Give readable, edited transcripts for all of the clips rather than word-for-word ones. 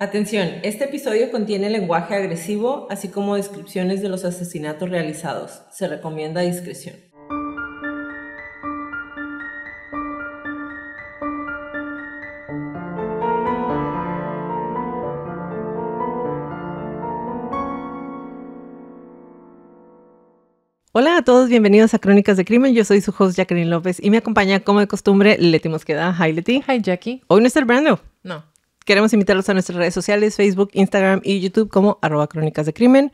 Atención, este episodio contiene lenguaje agresivo, así como descripciones de los asesinatos realizados. Se recomienda discreción. Hola a todos, bienvenidos a Crónicas de Crimen. Yo soy su host Jacqueline López y me acompaña, como de costumbre, Leti Mosqueda. Hi, Leti. Hi, Jackie. Hoy no está el Brando. No. Queremos invitarlos a nuestras redes sociales, Facebook, Instagram y YouTube como @Crónicas de Crimen,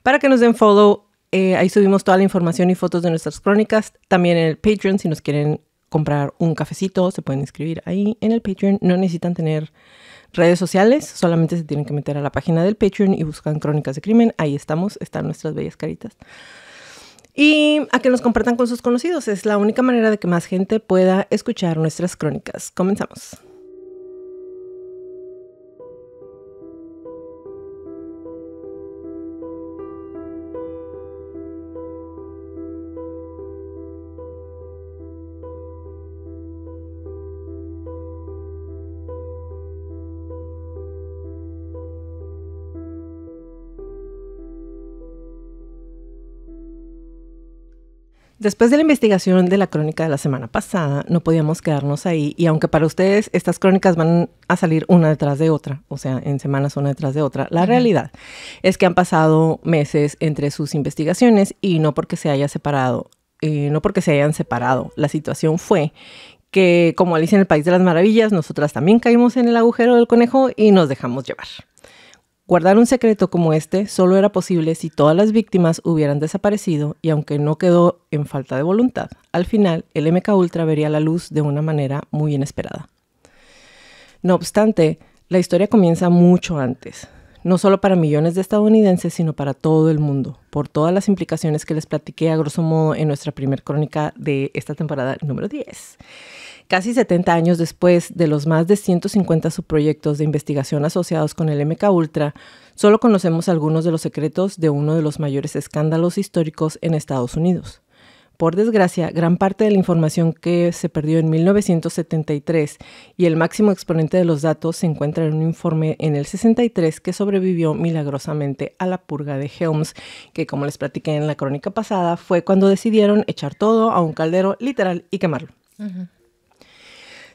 para que nos den follow. Ahí subimos toda la información y fotos de nuestras crónicas. También en el Patreon, si nos quieren comprar un cafecito, se pueden inscribir ahí en el Patreon. No necesitan tener redes sociales, solamente se tienen que meter a la página del Patreon y buscan Crónicas de Crimen. Ahí estamos, están nuestras bellas caritas. Y a que nos compartan con sus conocidos. Es la única manera de que más gente pueda escuchar nuestras crónicas. Comenzamos. Después de la investigación de la crónica de la semana pasada, no podíamos quedarnos ahí. Y aunque para ustedes estas crónicas van a salir una detrás de otra, o sea, en semanas una detrás de otra, la realidad es que han pasado meses entre sus investigaciones y no porque se hayan separado. La situación fue que, como Alicia en el País de las Maravillas, nosotras también caímos en el agujero del conejo y nos dejamos llevar. Guardar un secreto como este solo era posible si todas las víctimas hubieran desaparecido y aunque no quedó en falta de voluntad, al final el MK Ultra vería la luz de una manera muy inesperada. No obstante, la historia comienza mucho antes, no solo para millones de estadounidenses, sino para todo el mundo, por todas las implicaciones que les platiqué a grosso modo en nuestra primer crónica de esta temporada número 10. Casi 70 años después de los más de 150 subproyectos de investigación asociados con el MK Ultra, solo conocemos algunos de los secretos de uno de los mayores escándalos históricos en Estados Unidos. Por desgracia, gran parte de la información que se perdió en 1973 y el máximo exponente de los datos se encuentra en un informe en el 63 que sobrevivió milagrosamente a la purga de Helms, que, como les platiqué en la crónica pasada, fue cuando decidieron echar todo a un caldero literal y quemarlo. Uh-huh.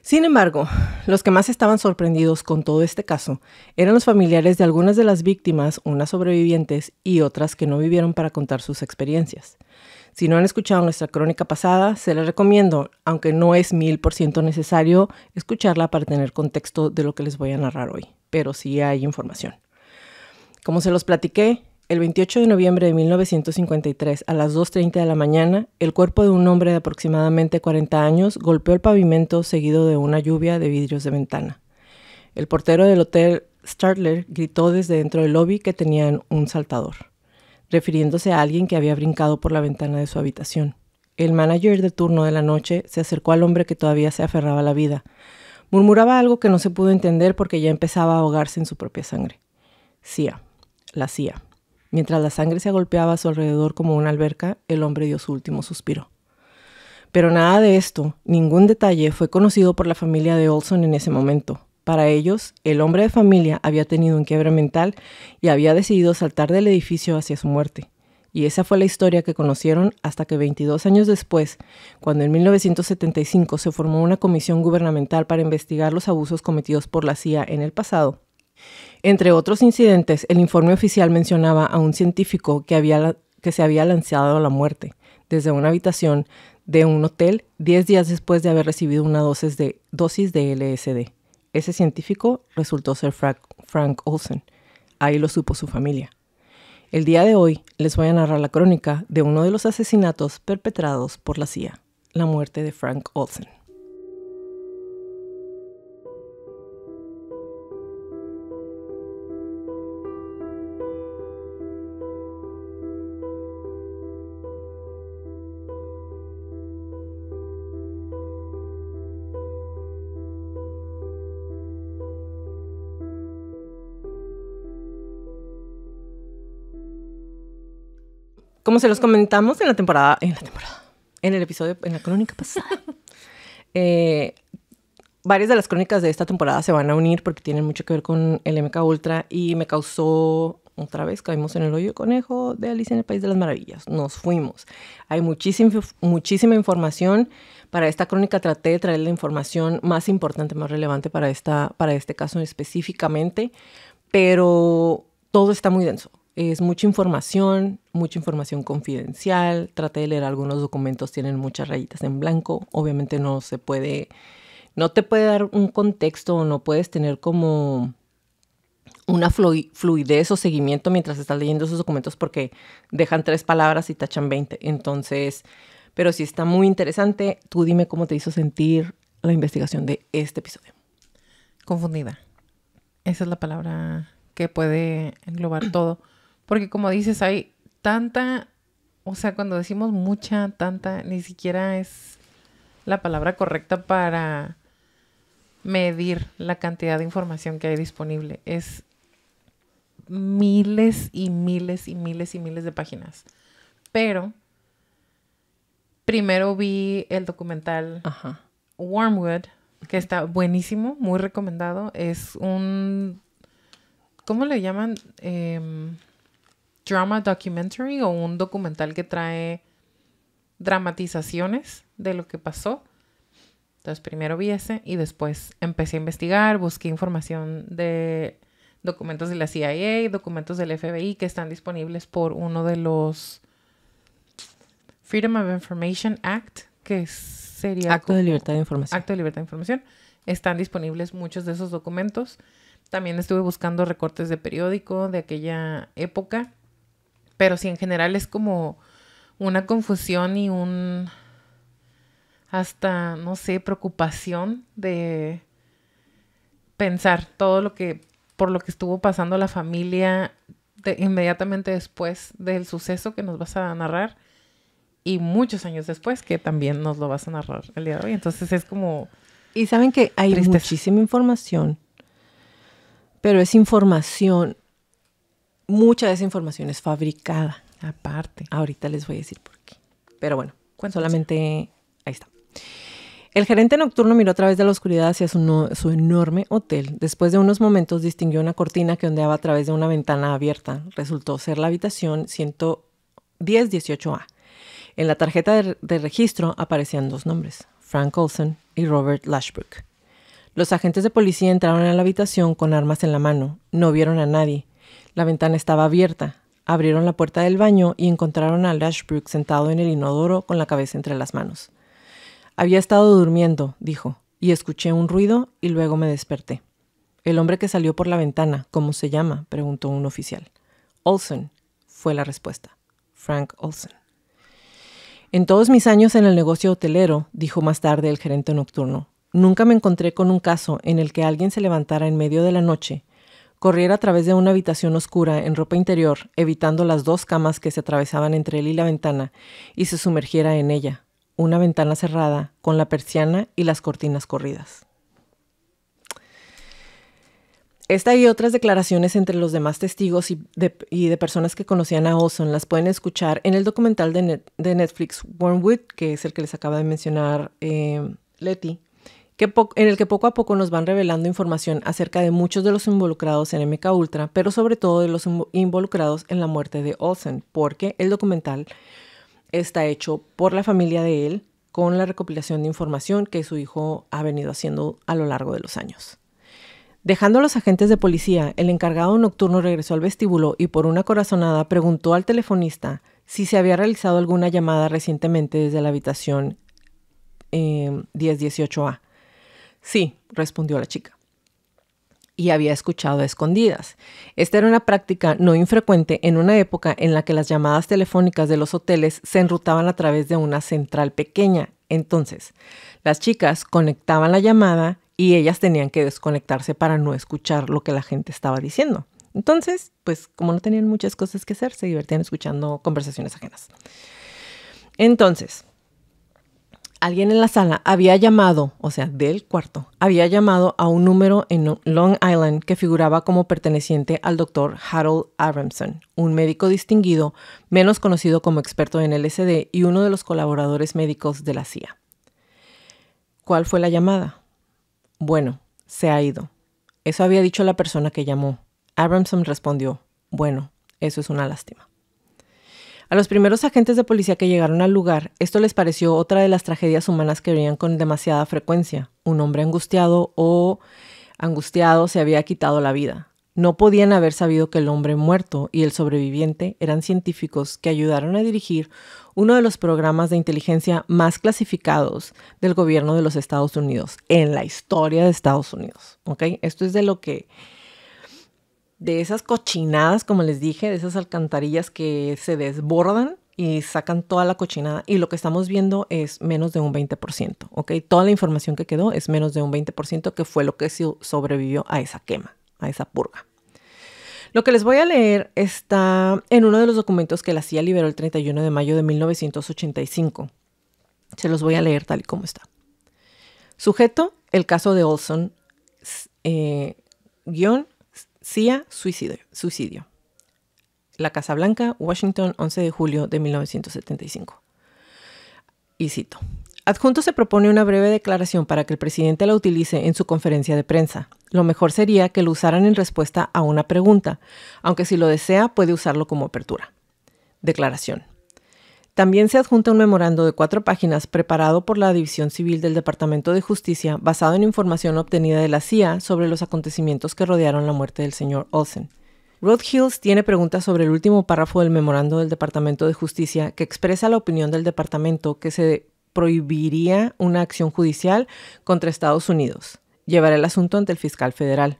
Sin embargo, los que más estaban sorprendidos con todo este caso eran los familiares de algunas de las víctimas, unas sobrevivientes y otras que no vivieron para contar sus experiencias. Si no han escuchado nuestra crónica pasada, se les recomiendo, aunque no es 1000% necesario escucharla para tener contexto de lo que les voy a narrar hoy, pero sí hay información. Como se los platiqué, el 28 de noviembre de 1953, a las 2:30 de la mañana, el cuerpo de un hombre de aproximadamente 40 años golpeó el pavimento seguido de una lluvia de vidrios de ventana. El portero del hotel Startler gritó desde dentro del lobby que tenían un saltador, refiriéndose a alguien que había brincado por la ventana de su habitación. El manager de turno de la noche se acercó al hombre que todavía se aferraba a la vida. Murmuraba algo que no se pudo entender porque ya empezaba a ahogarse en su propia sangre. CIA, la CIA. Mientras la sangre se agolpeaba a su alrededor como una alberca, el hombre dio su último suspiro. Pero nada de esto, ningún detalle, fue conocido por la familia de Olson en ese momento. Para ellos, el hombre de familia había tenido un quiebre mental y había decidido saltar del edificio hacia su muerte. Y esa fue la historia que conocieron hasta que 22 años después, cuando en 1975 se formó una comisión gubernamental para investigar los abusos cometidos por la CIA en el pasado. Entre otros incidentes, el informe oficial mencionaba a un científico que se había lanzado a la muerte desde una habitación de un hotel 10 días después de haber recibido una dosis de LSD. Ese científico resultó ser Frank Olson. Ahí lo supo su familia. El día de hoy les voy a narrar la crónica de uno de los asesinatos perpetrados por la CIA, la muerte de Frank Olson. Como se los comentamos en el episodio, en la crónica pasada, varias de las crónicas de esta temporada se van a unir porque tienen mucho que ver con el MK Ultra y me causó, otra vez caímos en el hoyo de conejo de Alicia en el País de las Maravillas. Nos fuimos. Hay muchísima información. Para esta crónica traté de traer la información más importante, más relevante para este caso específicamente, pero todo está muy denso. Es mucha información confidencial. Traté de leer algunos documentos, tienen muchas rayitas en blanco. Obviamente no te puede dar un contexto o no puedes tener como una fluidez o seguimiento mientras estás leyendo esos documentos porque dejan 3 palabras y tachan 20. Entonces, pero sí está muy interesante. Tú dime cómo te hizo sentir la investigación de este episodio. Confundida. Esa es la palabra que puede englobar todo. Porque como dices, hay tanta, o sea, cuando decimos mucha, tanta, ni siquiera es la palabra correcta para medir la cantidad de información que hay disponible. Es miles y miles y miles y miles de páginas. Pero primero vi el documental Wormwood, que está buenísimo, muy recomendado. Es un, ¿cómo le llaman? Drama documentary, o un documental que trae dramatizaciones de lo que pasó. Entonces primero vi ese y después empecé a investigar, busqué información de documentos de la CIA, documentos del FBI que están disponibles por uno de los Freedom of Information Act, que sería Acto de Libertad de Información. Acto de Libertad de Información. Están disponibles muchos de esos documentos. También estuve buscando recortes de periódico de aquella época. Pero sí, en general es como una confusión y hasta, no sé, preocupación de pensar todo por lo que estuvo pasando la familia inmediatamente después del suceso que nos vas a narrar y muchos años después que también nos lo vas a narrar el día de hoy. Entonces es como... Y saben que hay muchísima información, pero es información, mucha de esa información es fabricada. Aparte. Ahorita les voy a decir por qué. Pero bueno, Cuéntanos. solamente ahí está. El gerente nocturno miró a través de la oscuridad hacia su enorme hotel. Después de unos momentos distinguió una cortina que ondeaba a través de una ventana abierta. Resultó ser la habitación 110-18A. En la tarjeta de registro aparecían 2 nombres, Frank Olson y Robert Lashbrook. Los agentes de policía entraron a la habitación con armas en la mano. No vieron a nadie. La ventana estaba abierta. Abrieron la puerta del baño y encontraron a Lashbrook sentado en el inodoro con la cabeza entre las manos. Había estado durmiendo, dijo, y escuché un ruido y luego me desperté. El hombre que salió por la ventana, ¿cómo se llama?, preguntó un oficial. Olson, fue la respuesta. Frank Olson. En todos mis años en el negocio hotelero, dijo más tarde el gerente nocturno, nunca me encontré con un caso en el que alguien se levantara en medio de la noche, corriera a través de una habitación oscura en ropa interior, evitando las 2 camas que se atravesaban entre él y la ventana, y se sumergiera en ella, una ventana cerrada, con la persiana y las cortinas corridas. Esta y otras declaraciones entre los demás testigos y de personas que conocían a Olson las pueden escuchar en el documental de Netflix Wormwood, que es el que les acaba de mencionar Leti, en el que poco a poco nos van revelando información acerca de muchos de los involucrados en MK Ultra, pero sobre todo de los involucrados en la muerte de Olson, porque el documental está hecho por la familia de él con la recopilación de información que su hijo ha venido haciendo a lo largo de los años. Dejando a los agentes de policía, el encargado nocturno regresó al vestíbulo y por una corazonada preguntó al telefonista si se había realizado alguna llamada recientemente desde la habitación 1018A. Sí, respondió la chica. Y había escuchado a escondidas. Esta era una práctica no infrecuente en una época en la que las llamadas telefónicas de los hoteles se enrutaban a través de una central pequeña. Entonces, las chicas conectaban la llamada y ellas tenían que desconectarse para no escuchar lo que la gente estaba diciendo. Entonces, pues como no tenían muchas cosas que hacer, se divertían escuchando conversaciones ajenas. Entonces, alguien en la sala había llamado, o sea, del cuarto, había llamado a un número en Long Island que figuraba como perteneciente al doctor Harold Abramson, un médico distinguido, menos conocido como experto en LSD y uno de los colaboradores médicos de la CIA. ¿Cuál fue la llamada? Bueno, se ha ido. Eso había dicho la persona que llamó. Abramson respondió, bueno, eso es una lástima. A los primeros agentes de policía que llegaron al lugar, esto les pareció otra de las tragedias humanas que veían con demasiada frecuencia. Un hombre angustiado se había quitado la vida. No podían haber sabido que el hombre muerto y el sobreviviente eran científicos que ayudaron a dirigir uno de los programas de inteligencia más clasificados del gobierno de los Estados Unidos, en la historia de Estados Unidos. ¿Okay? Esto es de esas cochinadas, como les dije, de esas alcantarillas que se desbordan y sacan toda la cochinada. Y lo que estamos viendo es menos de un 20%. ¿Okay? Toda la información que quedó es menos de un 20%, que fue lo que sobrevivió a esa quema, a esa purga. Lo que les voy a leer está en uno de los documentos que la CIA liberó el 31 de mayo de 1985. Se los voy a leer tal y como está. Sujeto, el caso de Olson, CIA, suicidio. La Casa Blanca, Washington, 11 de julio de 1975. Y cito. Adjunto se propone una breve declaración para que el presidente la utilice en su conferencia de prensa. Lo mejor sería que lo usaran en respuesta a una pregunta, aunque si lo desea puede usarlo como apertura. Declaración. También se adjunta un memorando de 4 páginas preparado por la División Civil del Departamento de Justicia basado en información obtenida de la CIA sobre los acontecimientos que rodearon la muerte del señor Olson. Rod Hills tiene preguntas sobre el último párrafo del memorando del Departamento de Justicia que expresa la opinión del departamento que se prohibiría una acción judicial contra Estados Unidos. Llevará el asunto ante el fiscal federal.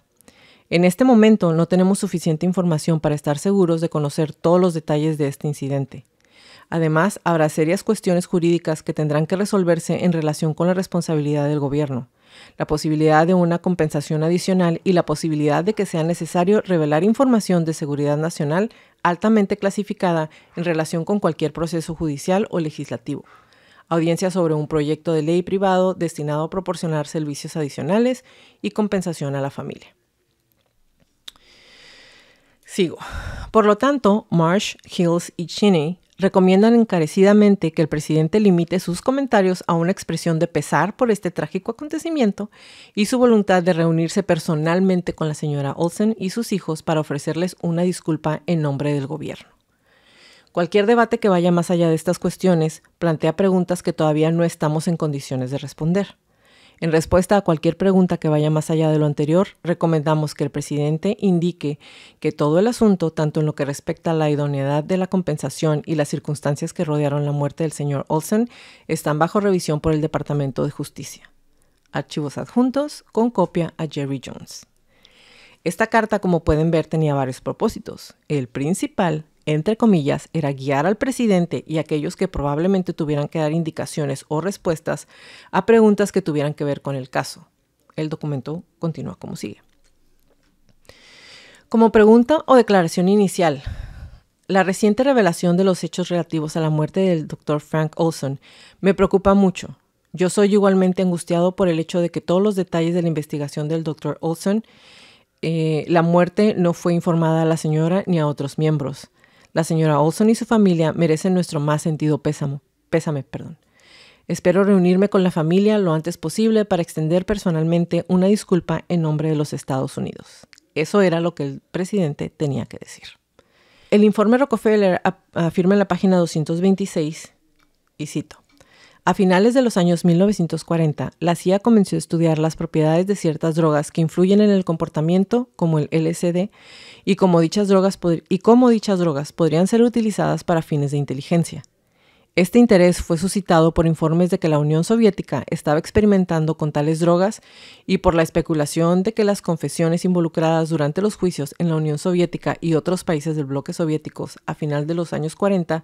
En este momento no tenemos suficiente información para estar seguros de conocer todos los detalles de este incidente. Además, habrá serias cuestiones jurídicas que tendrán que resolverse en relación con la responsabilidad del gobierno, la posibilidad de una compensación adicional y la posibilidad de que sea necesario revelar información de seguridad nacional altamente clasificada en relación con cualquier proceso judicial o legislativo. Audiencia sobre un proyecto de ley privado destinado a proporcionar servicios adicionales y compensación a la familia. Sigo. Por lo tanto, Marsh, Hills y Cheney recomiendan encarecidamente que el presidente limite sus comentarios a una expresión de pesar por este trágico acontecimiento y su voluntad de reunirse personalmente con la señora Olson y sus hijos para ofrecerles una disculpa en nombre del gobierno. Cualquier debate que vaya más allá de estas cuestiones plantea preguntas que todavía no estamos en condiciones de responder. En respuesta a cualquier pregunta que vaya más allá de lo anterior, recomendamos que el presidente indique que todo el asunto, tanto en lo que respecta a la idoneidad de la compensación y las circunstancias que rodearon la muerte del señor Olson, están bajo revisión por el Departamento de Justicia. Archivos adjuntos con copia a Jerry Jones. Esta carta, como pueden ver, tenía varios propósitos. El principal, entre comillas, era guiar al presidente y a aquellos que probablemente tuvieran que dar indicaciones o respuestas a preguntas que tuvieran que ver con el caso. El documento continúa como sigue. Como pregunta o declaración inicial, la reciente revelación de los hechos relativos a la muerte del Dr. Frank Olson me preocupa mucho. Yo soy igualmente angustiado por el hecho de que todos los detalles de la investigación del Dr. Olson, la muerte no fue informada a la señora ni a otros miembros. La señora Olson y su familia merecen nuestro más sentido pésame. Espero reunirme con la familia lo antes posible para extender personalmente una disculpa en nombre de los Estados Unidos. Eso era lo que el presidente tenía que decir. El informe Rockefeller afirma en la página 226, y cito, a finales de los años 1940, la CIA comenzó a estudiar las propiedades de ciertas drogas que influyen en el comportamiento, como el LSD, y cómo dichas drogas podrían ser utilizadas para fines de inteligencia. Este interés fue suscitado por informes de que la Unión Soviética estaba experimentando con tales drogas y por la especulación de que las confesiones involucradas durante los juicios en la Unión Soviética y otros países del bloque soviéticos a final de los años 40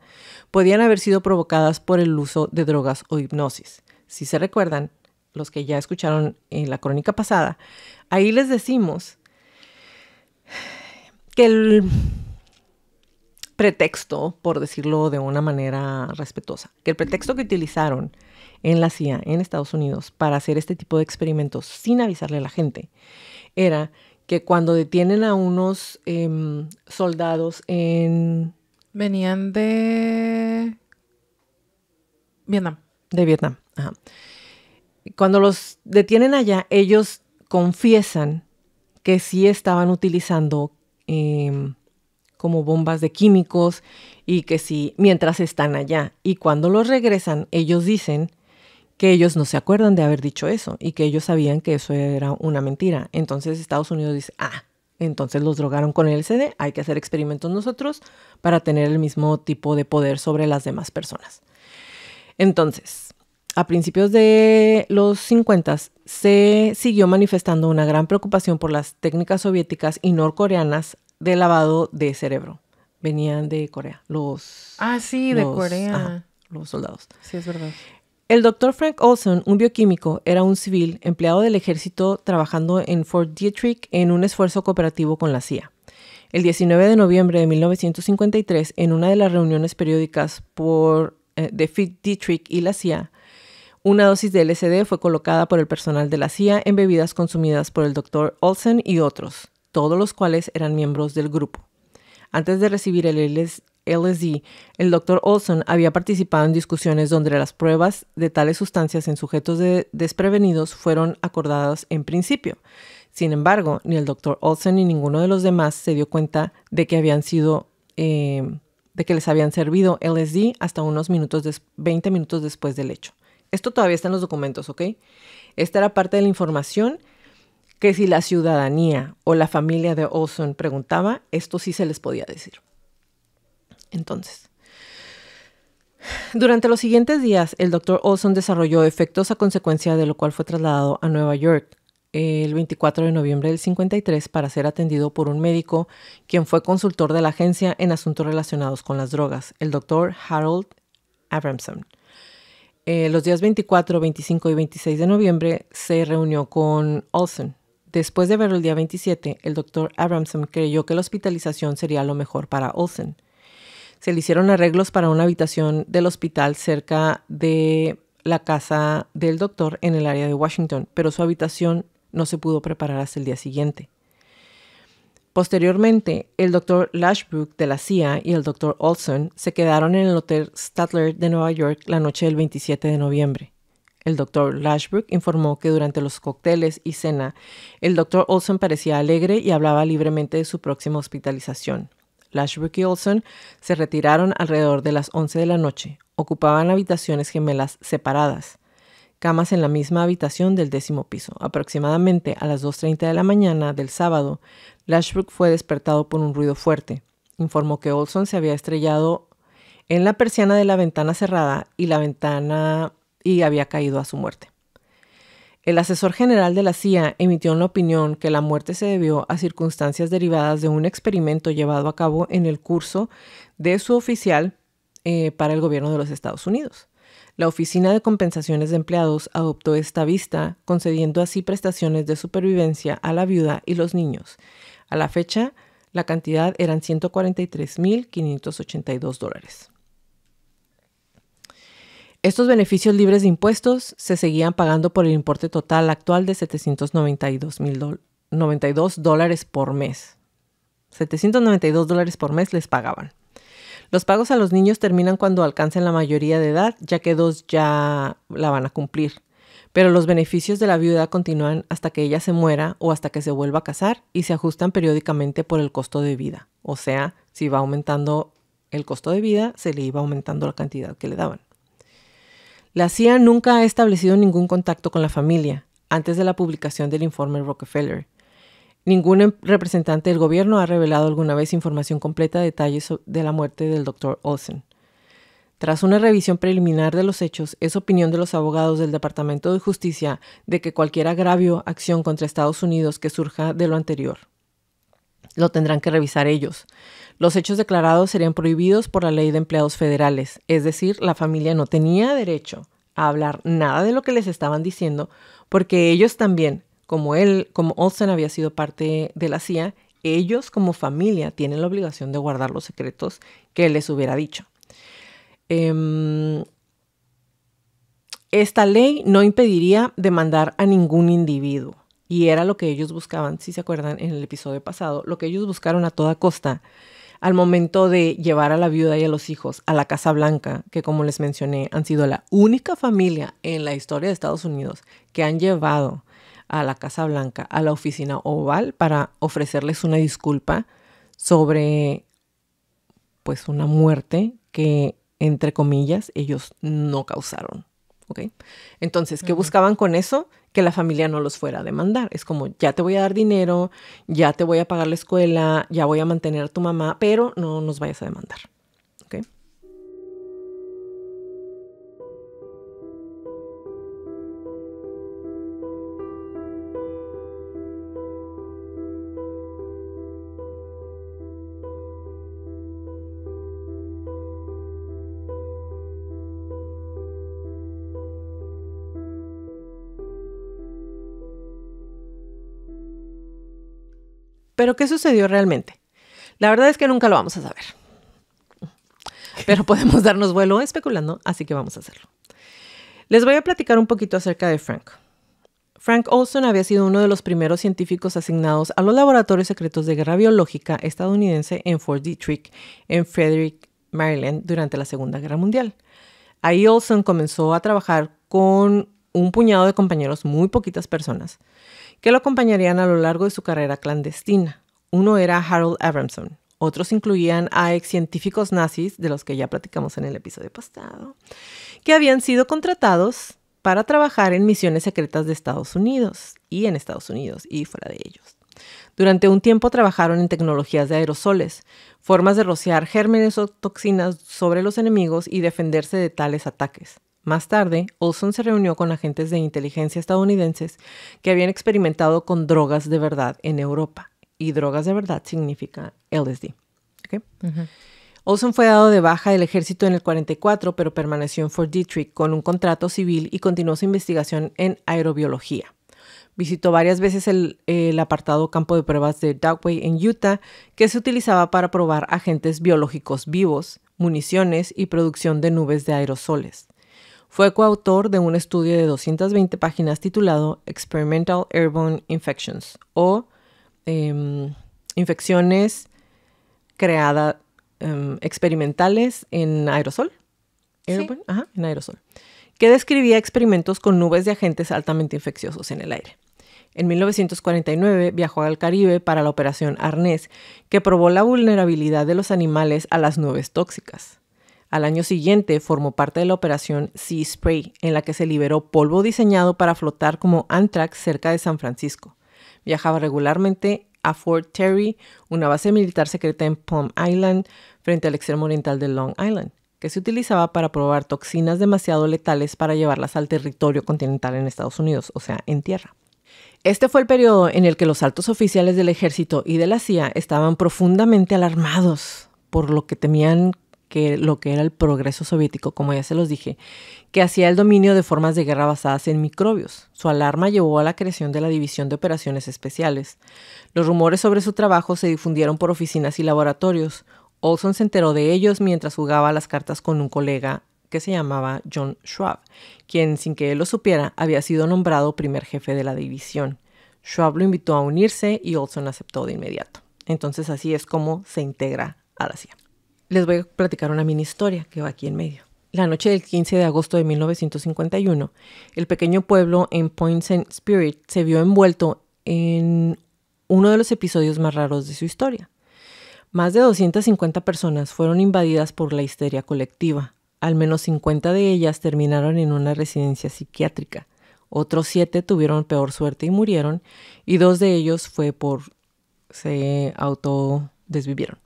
podían haber sido provocadas por el uso de drogas o hipnosis. Si se recuerdan, los que ya escucharon en la crónica pasada, ahí les decimos que el pretexto, por decirlo de una manera respetuosa, que el pretexto que utilizaron en la CIA en Estados Unidos para hacer este tipo de experimentos sin avisarle a la gente era que cuando detienen a unos soldados en... Venían de Vietnam. De Vietnam, ajá. Cuando los detienen allá, ellos confiesan que sí estaban utilizando como bombas de químicos y que sí, mientras están allá. Y cuando los regresan, ellos dicen que ellos no se acuerdan de haber dicho eso y que ellos sabían que eso era una mentira. Entonces Estados Unidos dice, entonces los drogaron con LSD, hay que hacer experimentos nosotros para tener el mismo tipo de poder sobre las demás personas. Entonces, a principios de los 50 se siguió manifestando una gran preocupación por las técnicas soviéticas y norcoreanas de lavado de cerebro. Venían de Corea, de Corea. Los soldados. Sí, es verdad. El doctor Frank Olson, un bioquímico, era un civil empleado del ejército trabajando en Fort Detrick en un esfuerzo cooperativo con la CIA. El 19 de noviembre de 1953, en una de las reuniones periódicas de Fort Detrick y la CIA, una dosis de LSD fue colocada por el personal de la CIA en bebidas consumidas por el doctor Olson y otros, todos los cuales eran miembros del grupo. Antes de recibir el LSD, el Dr. Olson había participado en discusiones donde las pruebas de tales sustancias en sujetos desprevenidos fueron acordadas en principio. Sin embargo, ni el Dr. Olson ni ninguno de los demás se dio cuenta de que les habían servido LSD hasta unos 20 minutos después del hecho. Esto todavía está en los documentos, ¿ok? Esta era parte de la información que si la ciudadanía o la familia de Olson preguntaba, esto sí se les podía decir. Entonces, durante los siguientes días, el Dr. Olson desarrolló efectos a consecuencia de lo cual fue trasladado a Nueva York el 24 de noviembre del 53 para ser atendido por un médico quien fue consultor de la agencia en asuntos relacionados con las drogas, el Dr. Harold Abramson. Los días 24, 25 y 26 de noviembre se reunió con Olson. Después de verlo el día 27, el Dr. Abramson creyó que la hospitalización sería lo mejor para Olson. Se le hicieron arreglos para una habitación del hospital cerca de la casa del doctor en el área de Washington, pero su habitación no se pudo preparar hasta el día siguiente. Posteriormente, el doctor Lashbrook de la CIA y el doctor Olson se quedaron en el Hotel Statler de Nueva York la noche del 27 de noviembre. El doctor Lashbrook informó que durante los cócteles y cena, el doctor Olson parecía alegre y hablaba libremente de su próxima hospitalización. Lashbrook y Olson se retiraron alrededor de las 11 de la noche. Ocupaban habitaciones gemelas separadas, camas en la misma habitación del 10º piso. Aproximadamente a las 2:30 de la mañana del sábado, Lashbrook fue despertado por un ruido fuerte. Informó que Olson se había estrellado en la persiana de la ventana cerrada y había caído a su muerte. El asesor general de la CIA emitió una opinión que la muerte se debió a circunstancias derivadas de un experimento llevado a cabo en el curso de su oficial para el gobierno de los Estados Unidos. La Oficina de Compensaciones de Empleados adoptó esta vista, concediendo así prestaciones de supervivencia a la viuda y los niños. A la fecha, la cantidad eran $143,582. Estos beneficios libres de impuestos se seguían pagando por el importe total actual de $792 por mes. $792 por mes les pagaban. Los pagos a los niños terminan cuando alcancen la mayoría de edad, ya que 2 ya la van a cumplir. Pero los beneficios de la viuda continúan hasta que ella se muera o hasta que se vuelva a casar y se ajustan periódicamente por el costo de vida. O sea, si va aumentando el costo de vida, se le iba aumentando la cantidad que le daban. La CIA nunca ha establecido ningún contacto con la familia antes de la publicación del informe Rockefeller. Ningún representante del gobierno ha revelado alguna vez información completa de detalles de la muerte del Dr. Olson. Tras una revisión preliminar de los hechos, es opinión de los abogados del Departamento de Justicia de que cualquier agravio, acción contra Estados Unidos que surja de lo anterior lo tendrán que revisar ellos. Los hechos declarados serían prohibidos por la Ley de Empleados Federales, es decir, la familia no tenía derecho a hablar nada de lo que les estaban diciendo, porque ellos también, como Olson había sido parte de la CIA, ellos como familia tienen la obligación de guardar los secretos que él les hubiera dicho. Esta ley no impediría demandar a ningún individuo. Y era lo que ellos buscaban, si se acuerdan, en el episodio pasado, lo que ellos buscaron a toda costa al momento de llevar a la viuda y a los hijos a la Casa Blanca, que como les mencioné, han sido la única familia en la historia de Estados Unidos que han llevado a la Casa Blanca, a la oficina Oval, para ofrecerles una disculpa sobre pues una muerte que, entre comillas, ellos no causaron. ¿Ok? Entonces, ¿qué buscaban con eso? Que la familia no los fuera a demandar. Es como, ya te voy a dar dinero, ya te voy a pagar la escuela, ya voy a mantener a tu mamá, pero no nos vayas a demandar. ¿Ok? ¿Pero qué sucedió realmente? La verdad es que nunca lo vamos a saber. Pero podemos darnos vuelo especulando, así que vamos a hacerlo. Les voy a platicar un poquito acerca de Frank. Frank Olson había sido uno de los primeros científicos asignados a los laboratorios secretos de guerra biológica estadounidense en Fort Detrick, en Frederick, Maryland, durante la Segunda Guerra Mundial. Ahí Olson comenzó a trabajar con un puñado de compañeros, muy poquitas personas, que lo acompañarían a lo largo de su carrera clandestina. Uno era Harold Abramson. Otros incluían a ex científicos nazis, de los que ya platicamos en el episodio pasado, que habían sido contratados para trabajar en misiones secretas de Estados Unidos y fuera de ellos. Durante un tiempo trabajaron en tecnologías de aerosoles, formas de rociar gérmenes o toxinas sobre los enemigos y defenderse de tales ataques. Más tarde, Olson se reunió con agentes de inteligencia estadounidenses que habían experimentado con drogas de verdad en Europa. Y drogas de verdad significa LSD. ¿Okay? Uh-huh. Olson fue dado de baja del ejército en el 44, pero permaneció en Fort Detrick con un contrato civil y continuó su investigación en aerobiología. Visitó varias veces el apartado campo de pruebas de Dugway en Utah, que se utilizaba para probar agentes biológicos vivos, municiones y producción de nubes de aerosoles. Fue coautor de un estudio de 220 páginas titulado Experimental Airborne Infections o infecciones experimentales en aerosol. Airborne, sí. En aerosol. Que describía experimentos con nubes de agentes altamente infecciosos en el aire. En 1949 viajó al Caribe para la Operación Arnés, que probó la vulnerabilidad de los animales a las nubes tóxicas. Al año siguiente formó parte de la Operación Sea Spray, en la que se liberó polvo diseñado para flotar como anthrax cerca de San Francisco. Viajaba regularmente a Fort Terry, una base militar secreta en Plum Island, frente al extremo oriental de Long Island, que se utilizaba para probar toxinas demasiado letales para llevarlas al territorio continental en Estados Unidos, o sea, en tierra. Este fue el periodo en el que los altos oficiales del ejército y de la CIA estaban profundamente alarmados por lo que temían que lo que era el progreso soviético, como ya se los dije, que hacía el dominio de formas de guerra basadas en microbios. Su alarma llevó a la creación de la División de Operaciones Especiales. Los rumores sobre su trabajo se difundieron por oficinas y laboratorios. Olson se enteró de ellos mientras jugaba a las cartas con un colega que se llamaba John Schwab, quien, sin que él lo supiera, había sido nombrado primer jefe de la división. Schwab lo invitó a unirse y Olson aceptó de inmediato. Entonces así es como se integra a la CIA. Les voy a platicar una mini historia que va aquí en medio. La noche del 15 de agosto de 1951, el pequeño pueblo en Point St. Spirit se vio envuelto en uno de los episodios más raros de su historia. Más de 250 personas fueron invadidas por la histeria colectiva. Al menos 50 de ellas terminaron en una residencia psiquiátrica. Otros 7 tuvieron peor suerte y murieron, y 2 de ellos se autodesvivieron.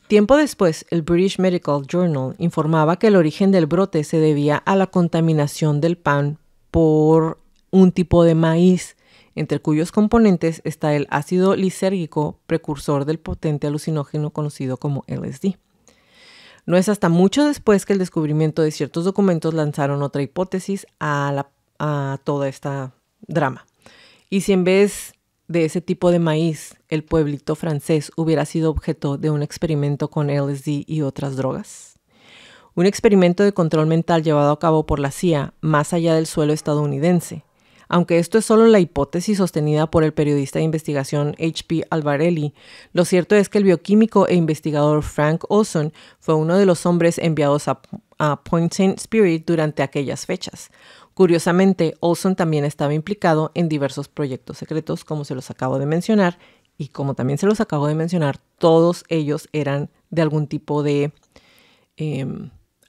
Tiempo después, el British Medical Journal informaba que el origen del brote se debía a la contaminación del pan por un tipo de maíz, entre cuyos componentes está el ácido lisérgico, precursor del potente alucinógeno conocido como LSD. No es hasta mucho después que el descubrimiento de ciertos documentos lanzaron otra hipótesis a toda esta drama. Y si en vez de ese tipo de maíz, el pueblito francés hubiera sido objeto de un experimento con LSD y otras drogas. Un experimento de control mental llevado a cabo por la CIA más allá del suelo estadounidense. Aunque esto es solo la hipótesis sostenida por el periodista de investigación H.P. Albarelli, lo cierto es que el bioquímico e investigador Frank Olson fue uno de los hombres enviados Point Saint Spirit durante aquellas fechas. Curiosamente, Olson también estaba implicado en diversos proyectos secretos, como se los acabo de mencionar, y como también se los acabo de mencionar, todos ellos eran de algún tipo de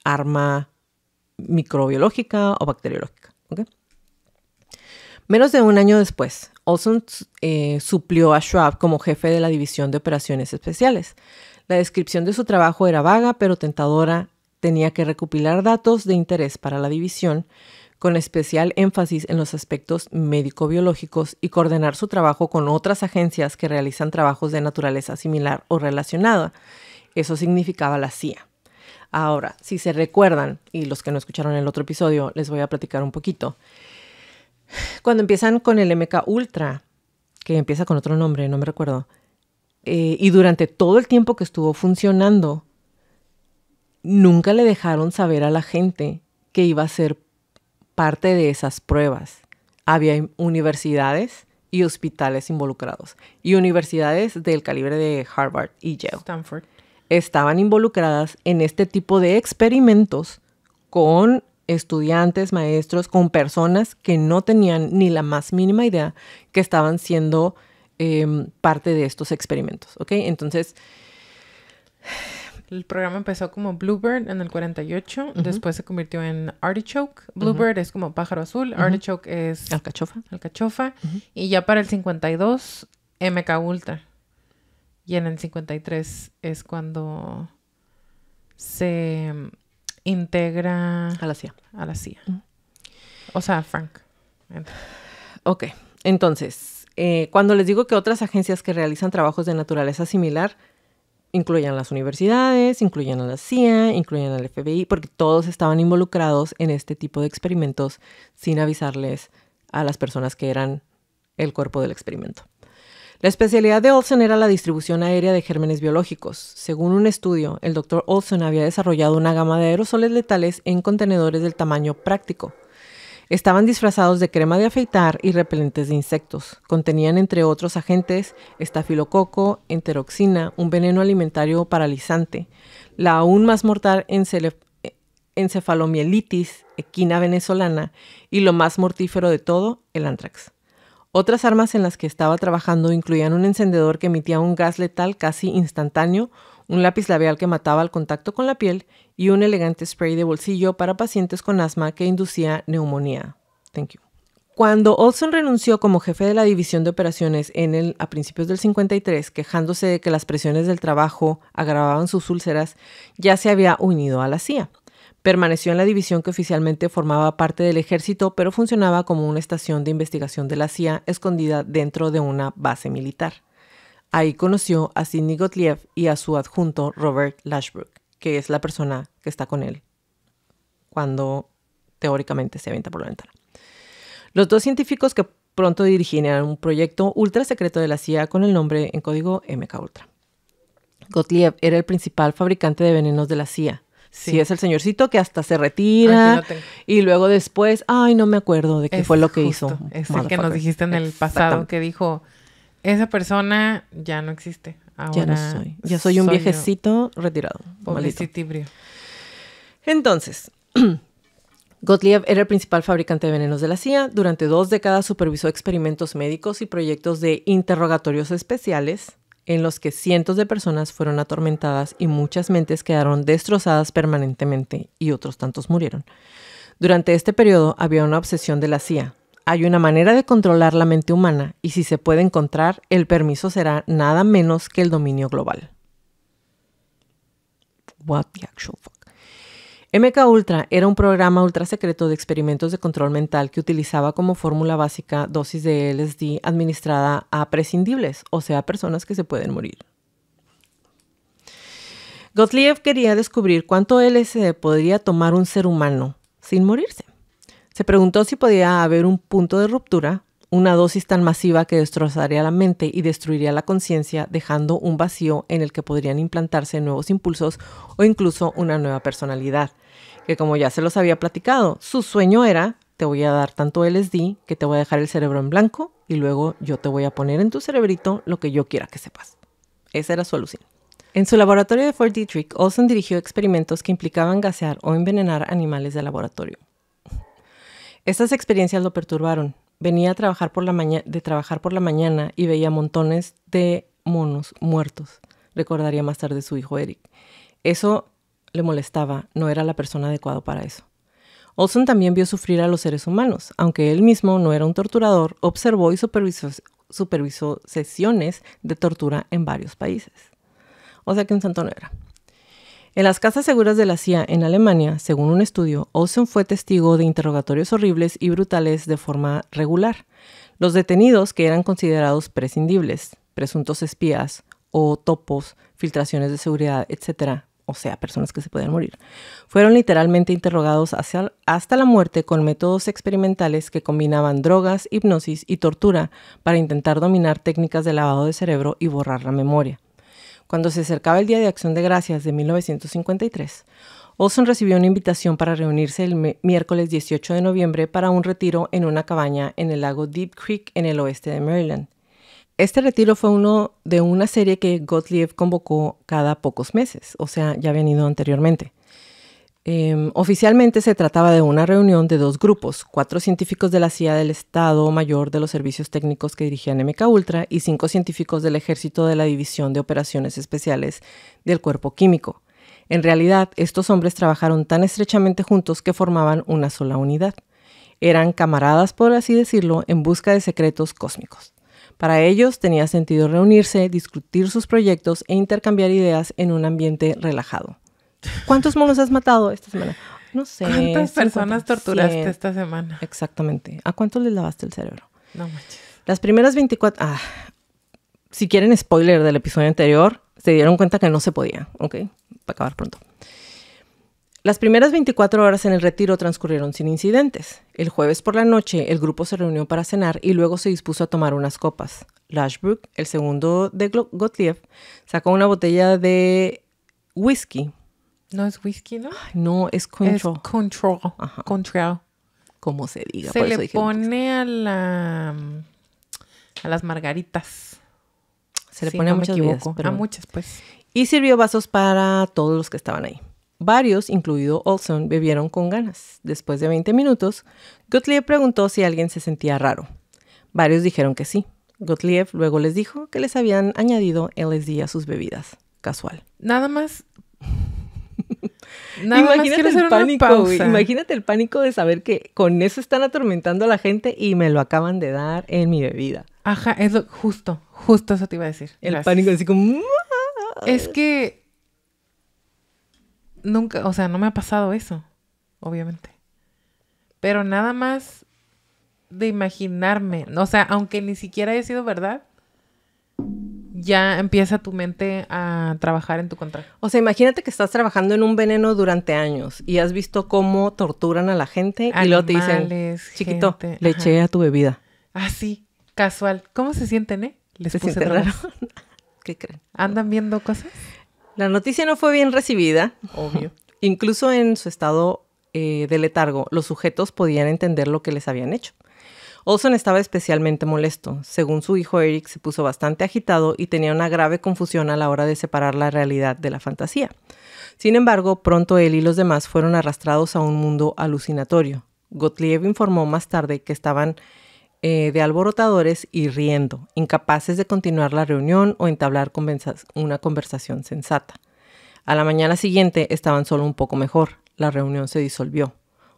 arma microbiológica o bacteriológica. ¿Okay? Menos de un año después, Olson suplió a Schwab como jefe de la División de Operaciones Especiales. La descripción de su trabajo era vaga pero tentadora. Tenía que recopilar datos de interés para la división, con especial énfasis en los aspectos médico-biológicos y coordinar su trabajo con otras agencias que realizan trabajos de naturaleza similar o relacionada. Eso significaba la CIA. Ahora, si se recuerdan, y los que no escucharon el otro episodio, les voy a platicar un poquito. Cuando empiezan con el MK Ultra, que empieza con otro nombre, no me recuerdo, y durante todo el tiempo que estuvo funcionando, nunca le dejaron saber a la gente que iba a ser parte de esas pruebas. Había universidades y hospitales involucrados, y universidades del calibre de Harvard y Yale. Stanford. Estaban involucradas en este tipo de experimentos con estudiantes, maestros, con personas que no tenían ni la más mínima idea que estaban siendo parte de estos experimentos, ¿ok? Entonces, el programa empezó como Bluebird en el 48, después se convirtió en Artichoke. Bluebird es como pájaro azul, Artichoke es alcachofa, y ya para el 52, MK Ultra. Y en el 53 es cuando se integra a la CIA. O sea, Frank. Ok, entonces, cuando les digo que otras agencias que realizan trabajos de naturaleza similar incluyen las universidades, incluyen a la CIA, incluyen al FBI, porque todos estaban involucrados en este tipo de experimentos sin avisarles a las personas que eran el cuerpo del experimento. La especialidad de Olson era la distribución aérea de gérmenes biológicos. Según un estudio, el Dr. Olson había desarrollado una gama de aerosoles letales en contenedores del tamaño práctico. Estaban disfrazados de crema de afeitar y repelentes de insectos. Contenían, entre otros agentes, estafilococo, enteroxina, un veneno alimentario paralizante, la aún más mortal encefalomielitis, equina venezolana, y lo más mortífero de todo, el anthrax. Otras armas en las que estaba trabajando incluían un encendedor que emitía un gas letal casi instantáneo, un lápiz labial que mataba al contacto con la piel y un elegante spray de bolsillo para pacientes con asma que inducía neumonía. Thank you. Cuando Olson renunció como jefe de la división de operaciones a principios del 53, quejándose de que las presiones del trabajo agravaban sus úlceras, ya se había unido a la CIA. Permaneció en la división que oficialmente formaba parte del ejército, pero funcionaba como una estación de investigación de la CIA escondida dentro de una base militar. Ahí conoció a Sidney Gottlieb y a su adjunto Robert Lashbrook, que es la persona que está con él cuando teóricamente se avienta por la ventana. Los dos científicos que pronto dirigían un proyecto ultra secreto de la CIA con el nombre en código MK Ultra. Gottlieb era el principal fabricante de venenos de la CIA. Sí, es el señorcito que hasta se retira y luego después, no me acuerdo de qué fue lo que hizo. Es el que nos dijiste en el pasado que dijo, esa persona ya no existe. Ahora ya no soy. Ya soy un viejecito retirado. Pobrecitibrio. Entonces, Gottlieb era el principal fabricante de venenos de la CIA. Durante 2 décadas supervisó experimentos médicos y proyectos de interrogatorios especiales en los que cientos de personas fueron atormentadas y muchas mentes quedaron destrozadas permanentemente y otros tantos murieron. Durante este periodo había una obsesión de la CIA. Hay una manera de controlar la mente humana y si se puede encontrar, el permiso será nada menos que el dominio global. What the actual fuck? MK Ultra era un programa ultra secreto de experimentos de control mental que utilizaba como fórmula básica dosis de LSD administrada a prescindibles, o sea, personas que se pueden morir. Gottlieb quería descubrir cuánto LSD podría tomar un ser humano sin morirse. Se preguntó si podía haber un punto de ruptura, una dosis tan masiva que destrozaría la mente y destruiría la conciencia, dejando un vacío en el que podrían implantarse nuevos impulsos o incluso una nueva personalidad. Que como ya se los había platicado, su sueño era, te voy a dar tanto LSD que te voy a dejar el cerebro en blanco y luego yo te voy a poner en tu cerebrito lo que yo quiera que sepas. Esa era su alucinación. En su laboratorio de Fort Detrick, Olson dirigió experimentos que implicaban gasear o envenenar animales de laboratorio. Estas experiencias lo perturbaron. Venía a trabajar por la mañana y veía montones de monos muertos. Recordaría más tarde su hijo Eric. Eso le molestaba, no era la persona adecuada para eso. Olson también vio sufrir a los seres humanos. Aunque él mismo no era un torturador, observó y supervisó sesiones de tortura en varios países. O sea que un santo no era. En las casas seguras de la CIA en Alemania, según un estudio, Olson fue testigo de interrogatorios horribles y brutales de forma regular. Los detenidos, que eran considerados prescindibles, presuntos espías o topos, filtraciones de seguridad, etc., o sea, personas que se podían morir, fueron literalmente interrogados hasta la muerte con métodos experimentales que combinaban drogas, hipnosis y tortura para intentar dominar técnicas de lavado de cerebro y borrar la memoria. Cuando se acercaba el Día de Acción de Gracias de 1953, Olson recibió una invitación para reunirse el miércoles 18 de noviembre para un retiro en una cabaña en el lago Deep Creek en el oeste de Maryland. Este retiro fue uno de una serie que Gottlieb convocó cada pocos meses, o sea, ya habían ido anteriormente. Oficialmente se trataba de una reunión de dos grupos, 4 científicos de la CIA del Estado Mayor de los Servicios Técnicos que dirigían MK Ultra y 5 científicos del Ejército de la División de Operaciones Especiales del Cuerpo Químico. En realidad, estos hombres trabajaron tan estrechamente juntos que formaban una sola unidad. Eran camaradas, por así decirlo, en busca de secretos cósmicos. Para ellos tenía sentido reunirse, discutir sus proyectos e intercambiar ideas en un ambiente relajado. ¿Cuántos monos has matado esta semana? No sé. ¿Cuántas personas torturaste 100. esta semana? Exactamente. ¿A cuántos les lavaste el cerebro? No manches. Las primeras 24... si quieren spoiler del episodio anterior, se dieron cuenta que no se podía, ¿ok? Para acabar pronto. Las primeras 24 horas en el retiro transcurrieron sin incidentes. El jueves por la noche, el grupo se reunió para cenar y luego se dispuso a tomar unas copas. Lashbrook, el segundo de Gottlieb, sacó una botella de whisky. No es whisky, ¿no? Ay, no, es Cointreau. Es Cointreau. Ajá. Cointreau. Como se diga. Se por eso le dije pone a las margaritas. Se le Si pone no a me muchas equivoco. bebidas, pero... A muchas, pues. Y sirvió vasos para todos los que estaban ahí. Varios, incluido Olson, bebieron con ganas. Después de 20 minutos, Gottlieb preguntó si alguien se sentía raro. Varios dijeron que sí. Gottlieb luego les dijo que les habían añadido LSD a sus bebidas. Casual. Nada más quiero hacer pánico, una pausa. Imagínate el pánico de saber que con eso están atormentando a la gente y me lo acaban de dar en mi bebida. Ajá, es justo eso te iba a decir. El Gracias. pánico así como... Es que nunca, o sea, no me ha pasado eso, obviamente. Pero nada más de imaginarme, o sea, aunque ni siquiera haya sido verdad, ya empieza tu mente a trabajar en tu contra. O sea, imagínate que estás trabajando en un veneno durante años y has visto cómo torturan a la gente. Animales, y luego te dicen, chiquito, gente, le eché a tu bebida. Ah, sí, casual. ¿Cómo se sienten, Les ¿Se puse siente drogas. raro? ¿Qué creen? ¿Andan viendo cosas? La noticia no fue bien recibida. Obvio. Incluso en su estado de letargo, los sujetos podían entender lo que les habían hecho. Olson estaba especialmente molesto. Según su hijo Eric, se puso bastante agitado y tenía una grave confusión a la hora de separar la realidad de la fantasía. Sin embargo, pronto él y los demás fueron arrastrados a un mundo alucinatorio. Gottlieb informó más tarde que estaban de alborotadores y riendo, incapaces de continuar la reunión o entablar una conversación sensata. A la mañana siguiente estaban solo un poco mejor. La reunión se disolvió.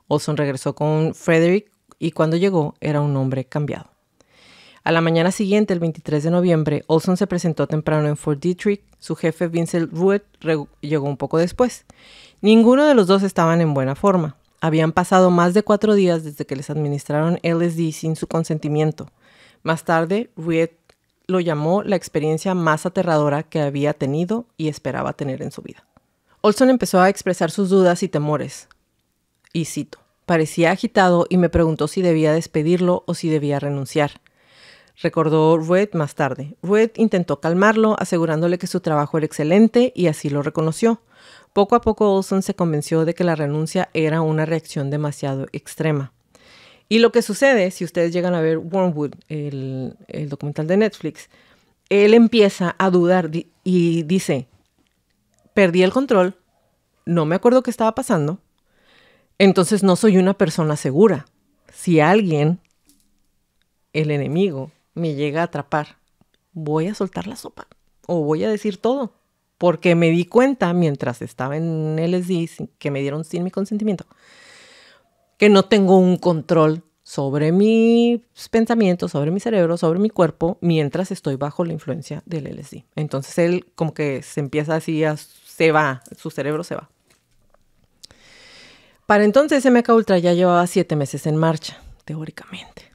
Olson regresó con Frederick y cuando llegó era un hombre cambiado. A la mañana siguiente, el 23 de noviembre, Olson se presentó temprano en Fort Detrick. Su jefe, Vincent Ruet, llegó un poco después. Ninguno de los dos estaban en buena forma. Habían pasado más de 4 días desde que les administraron LSD sin su consentimiento. Más tarde, Ruet lo llamó la experiencia más aterradora que había tenido y esperaba tener en su vida. Olson empezó a expresar sus dudas y temores. Y cito, parecía agitado y me preguntó si debía despedirlo o si debía renunciar. Recordó Ruet más tarde. Ruet intentó calmarlo, asegurándole que su trabajo era excelente y así lo reconoció. Poco a poco Olson se convenció de que la renuncia era una reacción demasiado extrema. Y lo que sucede, si ustedes llegan a ver Wormwood, el documental de Netflix, él empieza a dudar y dice, perdí el control, no me acuerdo qué estaba pasando, entonces no soy una persona segura. Si alguien, el enemigo, me llega a atrapar, voy a soltar la sopa o voy a decir todo. Porque me di cuenta mientras estaba en LSD, que me dieron sin mi consentimiento, que no tengo un control sobre mis pensamientos, sobre mi cerebro, sobre mi cuerpo, mientras estoy bajo la influencia del LSD. Entonces él como que se empieza así, se va, su cerebro se va. Para entonces MK Ultra ya llevaba 7 meses en marcha, teóricamente.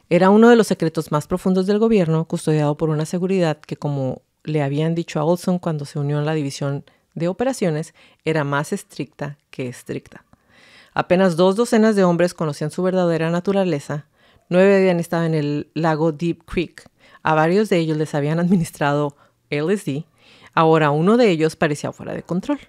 Era uno de los secretos más profundos del gobierno, custodiado por una seguridad que, como le habían dicho a Olson cuando se unió a la división de operaciones, era más estricta que estricta. Apenas 2 docenas de hombres conocían su verdadera naturaleza. 9 habían estado en el lago Deep Creek. A varios de ellos les habían administrado LSD. Ahora uno de ellos parecía fuera de control.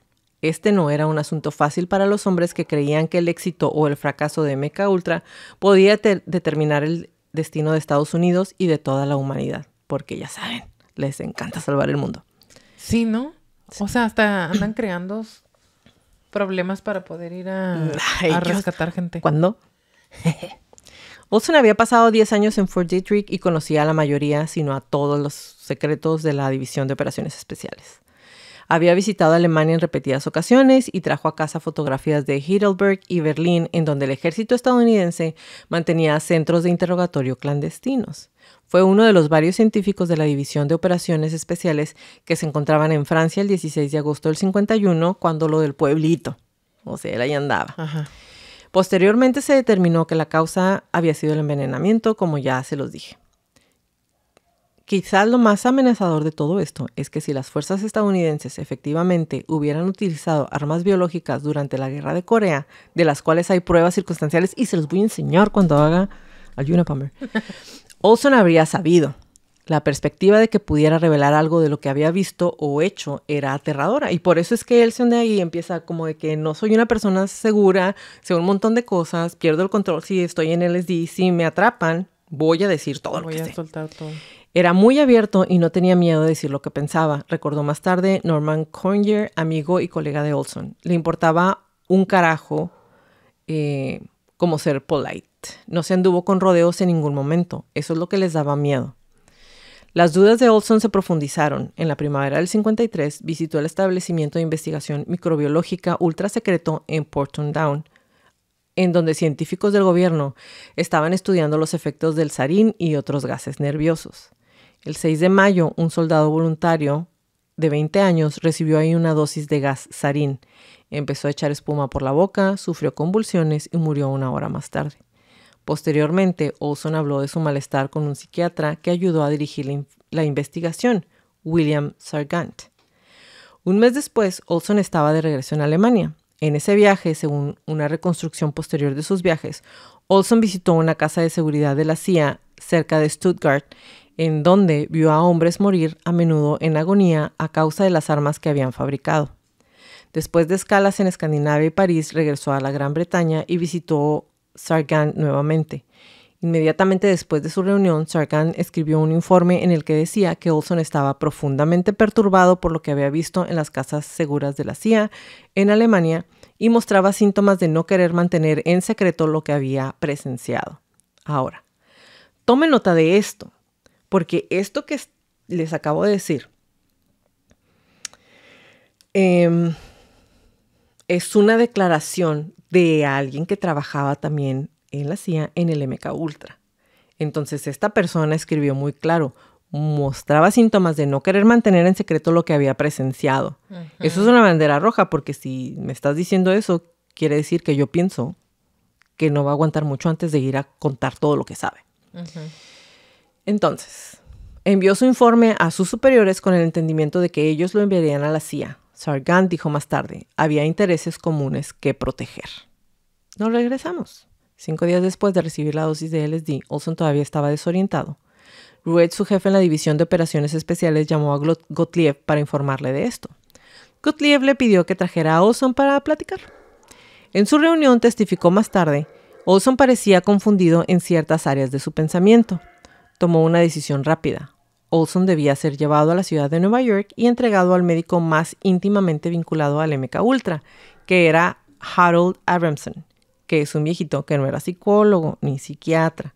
Este no era un asunto fácil para los hombres que creían que el éxito o el fracaso de MK Ultra podía determinar el destino de Estados Unidos y de toda la humanidad. Porque ya saben, les encanta salvar el mundo. Sí, ¿no? O sea, hasta andan creando problemas para poder ir a rescatar gente. ¿Cuándo? Olson había pasado 10 años en Fort Detrick y conocía a la mayoría, sino a todos los secretos de la División de Operaciones Especiales. Había visitado Alemania en repetidas ocasiones y trajo a casa fotografías de Heidelberg y Berlín, en donde el ejército estadounidense mantenía centros de interrogatorio clandestinos. Fue uno de los varios científicos de la División de Operaciones Especiales que se encontraban en Francia el 16 de agosto del 51, cuando lo del pueblito. O sea, él ahí andaba. Ajá. Posteriormente se determinó que la causa había sido el envenenamiento, como ya se los dije. Quizás lo más amenazador de todo esto es que si las fuerzas estadounidenses efectivamente hubieran utilizado armas biológicas durante la Guerra de Corea, de las cuales hay pruebas circunstanciales, y se los voy a enseñar cuando haga al Unabomber, Olson habría sabido. La perspectiva de que pudiera revelar algo de lo que había visto o hecho era aterradora. Y por eso es que él se de ahí empieza como de que no soy una persona segura, sé un montón de cosas, pierdo el control si estoy en LSD, si me atrapan, voy a decir todo lo que sé. Voy a soltar todo. Era muy abierto y no tenía miedo de decir lo que pensaba, recordó más tarde Norman Cornier, amigo y colega de Olson. Le importaba un carajo como ser polite. No se anduvo con rodeos en ningún momento. Eso es lo que les daba miedo. Las dudas de Olson se profundizaron. En la primavera del 53 visitó el establecimiento de investigación microbiológica ultra secreto en Porton Down, en donde científicos del gobierno estaban estudiando los efectos del sarín y otros gases nerviosos. El 6 de mayo, un soldado voluntario de 20 años recibió ahí una dosis de gas sarín. Empezó a echar espuma por la boca, sufrió convulsiones y murió 1 hora más tarde. Posteriormente, Olson habló de su malestar con un psiquiatra que ayudó a dirigir la investigación, William Sargant. Un mes después, Olson estaba de regreso en Alemania. En ese viaje, según una reconstrucción posterior de sus viajes, Olson visitó una casa de seguridad de la CIA cerca de Stuttgart, en donde vio a hombres morir a menudo en agonía a causa de las armas que habían fabricado. Después de escalas en Escandinavia y París, regresó a la Gran Bretaña y visitó Sargant nuevamente. Inmediatamente después de su reunión, Sargant escribió un informe en el que decía que Olson estaba profundamente perturbado por lo que había visto en las casas seguras de la CIA en Alemania y mostraba síntomas de no querer mantener en secreto lo que había presenciado. Ahora, tome nota de esto, porque esto que les acabo de decir es una declaración de alguien que trabajaba también en la CIA en el MK Ultra. Entonces esta persona escribió muy claro, mostraba síntomas de no querer mantener en secreto lo que había presenciado. Uh-huh. Eso es una bandera roja, porque si me estás diciendo eso, quiere decir que yo pienso que no va a aguantar mucho antes de ir a contar todo lo que sabe. Uh-huh. Entonces, envió su informe a sus superiores con el entendimiento de que ellos lo enviarían a la CIA. Sargant dijo más tarde, había intereses comunes que proteger. Nos regresamos. 5 días después de recibir la dosis de LSD, Olson todavía estaba desorientado. Rued, su jefe en la División de Operaciones Especiales, llamó a Gottlieb para informarle de esto. Gottlieb le pidió que trajera a Olson para platicar. En su reunión testificó más tarde, Olson parecía confundido en ciertas áreas de su pensamiento. Tomó una decisión rápida. Olson debía ser llevado a la ciudad de Nueva York y entregado al médico más íntimamente vinculado al MK Ultra, que era Harold Abramson, que es un viejito que no era psicólogo ni psiquiatra,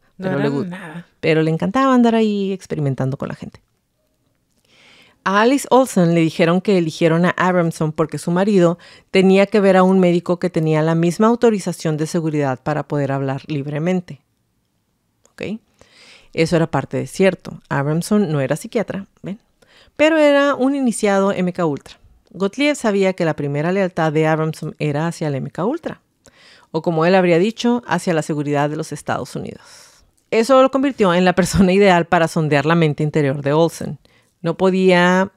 pero le encantaba andar ahí experimentando con la gente. A Alice Olson le dijeron que eligieron a Abramson porque su marido tenía que ver a un médico que tenía la misma autorización de seguridad para poder hablar libremente. ¿Ok? Eso era parte de cierto. Abramson no era psiquiatra, ¿ven? Pero era un iniciado MK Ultra. Gottlieb sabía que la primera lealtad de Abramson era hacia el MK Ultra, o como él habría dicho, hacia la seguridad de los Estados Unidos. Eso lo convirtió en la persona ideal para sondear la mente interior de Olson. No podía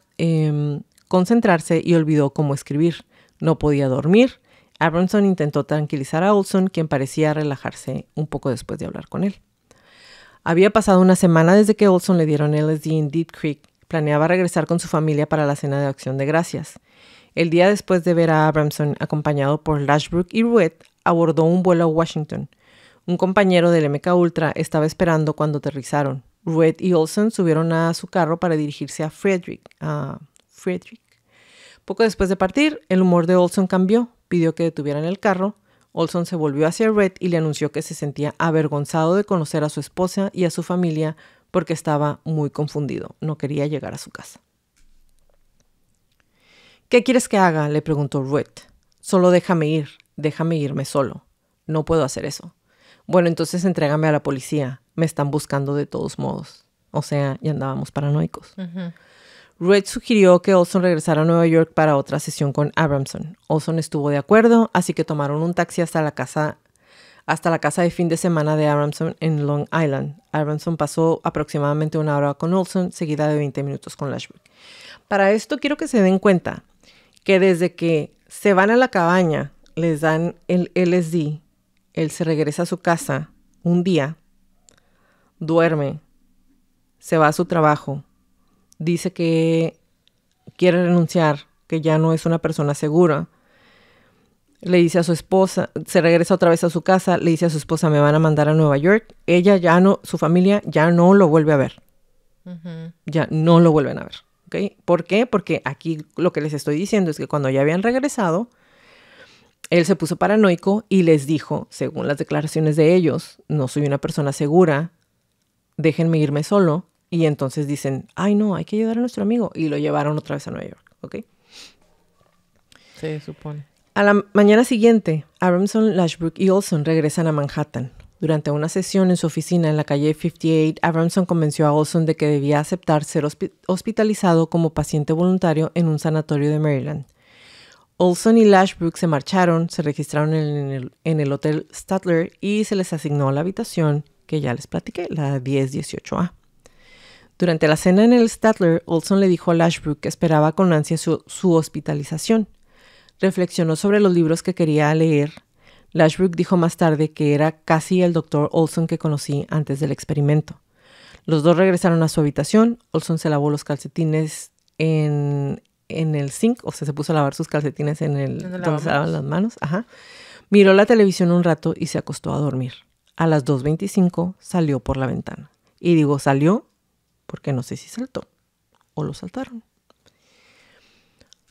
concentrarse y olvidó cómo escribir. No podía dormir. Abramson intentó tranquilizar a Olson, quien parecía relajarse un poco después de hablar con él. Había pasado una semana desde que Olson le dieron LSD en Deep Creek. Planeaba regresar con su familia para la cena de Acción de Gracias. El día después de ver a Abramson, acompañado por Lashbrook y Ruett, abordó un vuelo a Washington. Un compañero del MK Ultra estaba esperando cuando aterrizaron. Ruett y Olson subieron a su carro para dirigirse a Frederick. Poco después de partir, el humor de Olson cambió. Pidió que detuvieran el carro. Olson se volvió hacia Ruett y le anunció que se sentía avergonzado de conocer a su esposa y a su familia porque estaba muy confundido. No quería llegar a su casa. ¿Qué quieres que haga?, le preguntó Ruett. Solo déjame irme solo. No puedo hacer eso. Bueno, entonces entrégame a la policía. Me están buscando de todos modos. O sea, ya andábamos paranoicos. Ruett sugirió que Olson regresara a Nueva York para otra sesión con Abramson. Olson estuvo de acuerdo, así que tomaron un taxi hasta la casa de fin de semana de Abramson en Long Island. Abramson pasó aproximadamente 1 hora con Olson, seguida de 20 minutos con Lashbrook. Para esto quiero que se den cuenta que desde que se van a la cabaña, les dan el LSD, él se regresa a su casa un día, duerme, se va a su trabajo, dice que quiere renunciar, que ya no es una persona segura. Le dice a su esposa, se regresa otra vez a su casa, le dice a su esposa, me van a mandar a Nueva York. Ella ya no, su familia ya no lo vuelve a ver. Ya no lo vuelven a ver. ¿Okay? ¿Por qué? Porque aquí lo que les estoy diciendo es que cuando ya habían regresado, él se puso paranoico y les dijo, según las declaraciones de ellos, no soy una persona segura, déjenme irme solo. Y entonces dicen, ay no, hay que ayudar a nuestro amigo. Y lo llevaron otra vez a Nueva York, ¿ok? Se supone. A la mañana siguiente, Abramson, Lashbrook y Olson regresan a Manhattan. Durante una sesión en su oficina en la calle 58, Abramson convenció a Olson de que debía aceptar ser hospitalizado como paciente voluntario en un sanatorio de Maryland. Olson y Lashbrook se marcharon, se registraron en el Hotel Statler y se les asignó la habitación que ya les platiqué, la 1018A. Durante la cena en el Statler, Olson le dijo a Lashbrook que esperaba con ansia su hospitalización. Reflexionó sobre los libros que quería leer. Lashbrook dijo más tarde que era casi el Dr. Olson que conocí antes del experimento. Los dos regresaron a su habitación. Olson se lavó los calcetines en el sink, o sea, se puso a lavar sus calcetines donde se lavan las manos. Ajá. Miró la televisión un rato y se acostó a dormir. A las 2:25 salió por la ventana. Y digo, salió porque no sé si saltó o lo saltaron.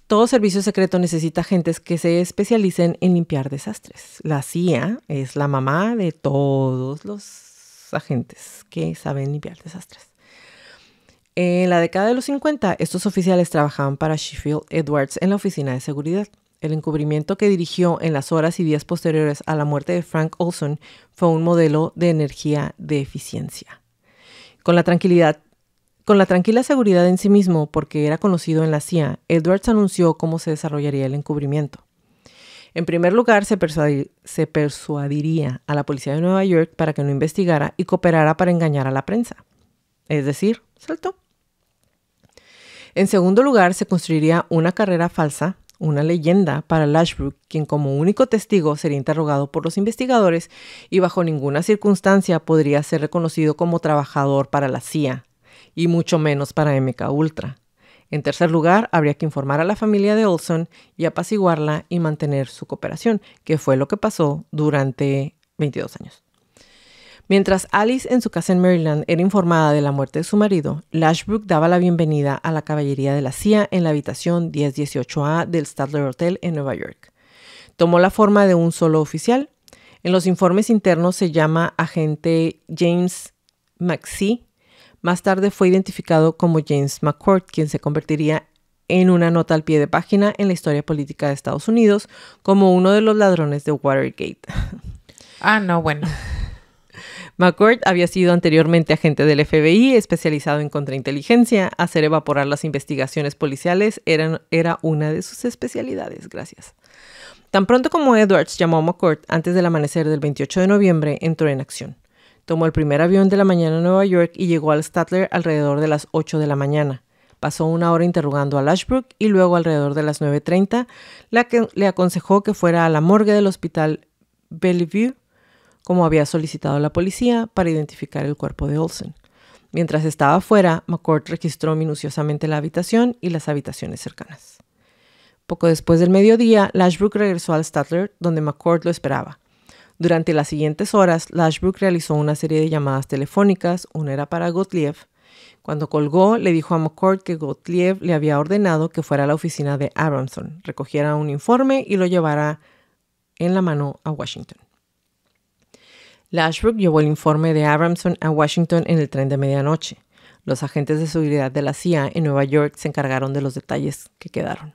Todo servicio secreto necesita agentes que se especialicen en limpiar desastres. La CIA es la mamá de todos los agentes que saben limpiar desastres. En la década de los 50, estos oficiales trabajaban para Sheffield Edwards en la oficina de seguridad. El encubrimiento que dirigió en las horas y días posteriores a la muerte de Frank Olson fue un modelo de energía de eficiencia. Con la tranquila seguridad en sí mismo, porque era conocido en la CIA, Edwards anunció cómo se desarrollaría el encubrimiento. En primer lugar, se persuadiría a la policía de Nueva York para que no investigara y cooperara para engañar a la prensa. Es decir, saltó. En segundo lugar, se construiría una carrera falsa, una leyenda para Lashbrook, quien como único testigo sería interrogado por los investigadores y bajo ninguna circunstancia podría ser reconocido como trabajador para la CIA, y mucho menos para MK Ultra. En tercer lugar, habría que informar a la familia de Olson y apaciguarla y mantener su cooperación, que fue lo que pasó durante 22 años. Mientras Alice en su casa en Maryland era informada de la muerte de su marido, Lashbrook daba la bienvenida a la caballería de la CIA en la habitación 1018A del Statler Hotel en Nueva York. Tomó la forma de un solo oficial. En los informes internos se llama agente James McSee. Más tarde fue identificado como James McCourt, quien se convertiría en una nota al pie de página en la historia política de Estados Unidos como uno de los ladrones de Watergate. Ah, no, bueno. McCourt había sido anteriormente agente del FBI, especializado en contrainteligencia. Hacer evaporar las investigaciones policiales era una de sus especialidades. Gracias. Tan pronto como Edwards llamó a McCourt antes del amanecer del 28 de noviembre, entró en acción. Tomó el primer avión de la mañana a Nueva York y llegó al Statler alrededor de las 8 de la mañana. Pasó una hora interrogando a Lashbrook y luego alrededor de las 9:30 le aconsejó que fuera a la morgue del hospital Bellevue, como había solicitado la policía, para identificar el cuerpo de Olsen. Mientras estaba afuera, McCourt registró minuciosamente la habitación y las habitaciones cercanas. Poco después del mediodía, Lashbrook regresó al Statler, donde McCourt lo esperaba. Durante las siguientes horas, Lashbrook realizó una serie de llamadas telefónicas. Una era para Gottlieb. Cuando colgó, le dijo a McCourt que Gottlieb le había ordenado que fuera a la oficina de Abramson, recogiera un informe y lo llevara en la mano a Washington. Lashbrook llevó el informe de Abramson a Washington en el tren de medianoche. Los agentes de seguridad de la CIA en Nueva York se encargaron de los detalles que quedaron.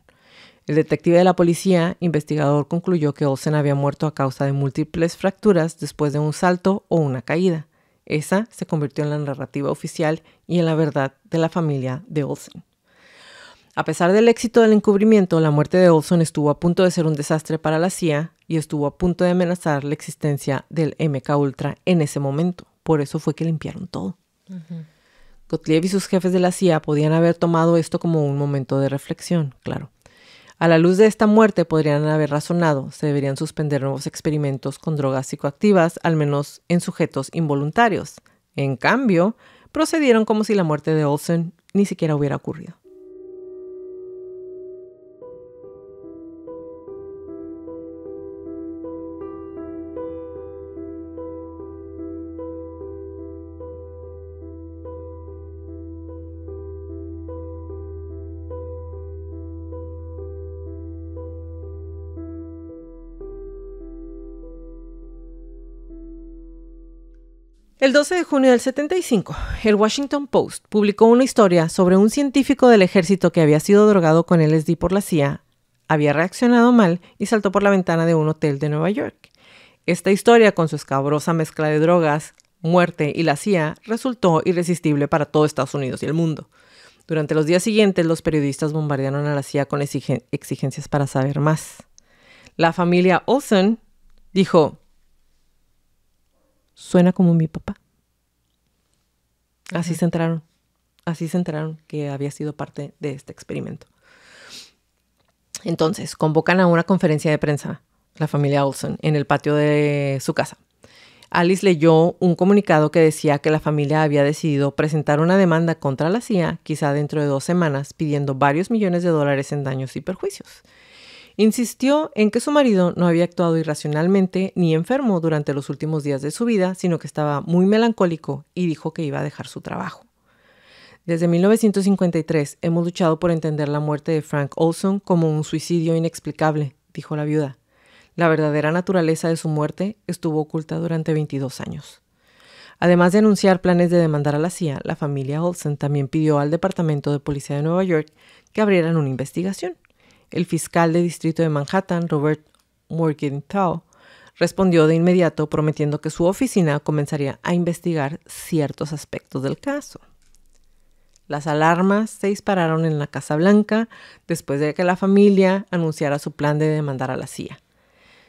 El detective de la policía investigador concluyó que Olsen había muerto a causa de múltiples fracturas después de un salto o una caída. Esa se convirtió en la narrativa oficial y en la verdad de la familia de Olsen. A pesar del éxito del encubrimiento, la muerte de Olsen estuvo a punto de ser un desastre para la CIA y estuvo a punto de amenazar la existencia del MKUltra en ese momento. Por eso fue que limpiaron todo. Gottlieb y sus jefes de la CIA podían haber tomado esto como un momento de reflexión, claro. A la luz de esta muerte podrían haber razonado, se deberían suspender nuevos experimentos con drogas psicoactivas, al menos en sujetos involuntarios. En cambio, procedieron como si la muerte de Olsen ni siquiera hubiera ocurrido. El 12 de junio del 75, el Washington Post publicó una historia sobre un científico del ejército que había sido drogado con LSD por la CIA, había reaccionado mal y saltó por la ventana de un hotel de Nueva York. Esta historia, con su escabrosa mezcla de drogas, muerte y la CIA, resultó irresistible para todo Estados Unidos y el mundo. Durante los días siguientes, los periodistas bombardearon a la CIA con exigencias para saber más. La familia Olsen dijo: suena como mi papá. Así se enteraron que había sido parte de este experimento. Entonces, convocan a una conferencia de prensa, la familia Olsen, en el patio de su casa. Alice leyó un comunicado que decía que la familia había decidido presentar una demanda contra la CIA, quizá dentro de 2 semanas, pidiendo varios millones de dólares en daños y perjuicios. Insistió en que su marido no había actuado irracionalmente ni enfermo durante los últimos días de su vida, sino que estaba muy melancólico y dijo que iba a dejar su trabajo. Desde 1953 hemos luchado por entender la muerte de Frank Olsen como un suicidio inexplicable, dijo la viuda. La verdadera naturaleza de su muerte estuvo oculta durante 22 años. Además de anunciar planes de demandar a la CIA, la familia Olsen también pidió al Departamento de Policía de Nueva York que abrieran una investigación. El fiscal de distrito de Manhattan, Robert Morgenthau, respondió de inmediato prometiendo que su oficina comenzaría a investigar ciertos aspectos del caso. Las alarmas se dispararon en la Casa Blanca después de que la familia anunciara su plan de demandar a la CIA.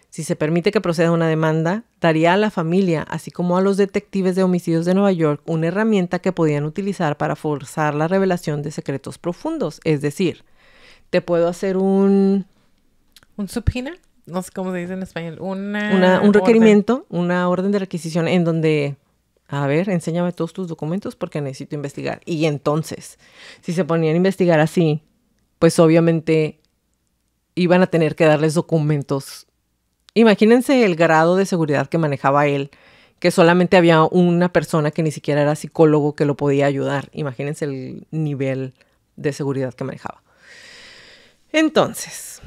Si se permite que proceda una demanda, daría a la familia, así como a los detectives de homicidios de Nueva York, una herramienta que podían utilizar para forzar la revelación de secretos profundos. Es decir, te puedo hacer un subpoena, no sé cómo se dice en español, un requerimiento, una orden de requisición en donde, a ver, enséñame todos tus documentos porque necesito investigar. Y entonces, si se ponían a investigar así, pues obviamente iban a tener que darles documentos. Imagínense el grado de seguridad que manejaba él, que solamente había una persona que ni siquiera era psicólogo que lo podía ayudar. Imagínense el nivel de seguridad que manejaba. Entonces,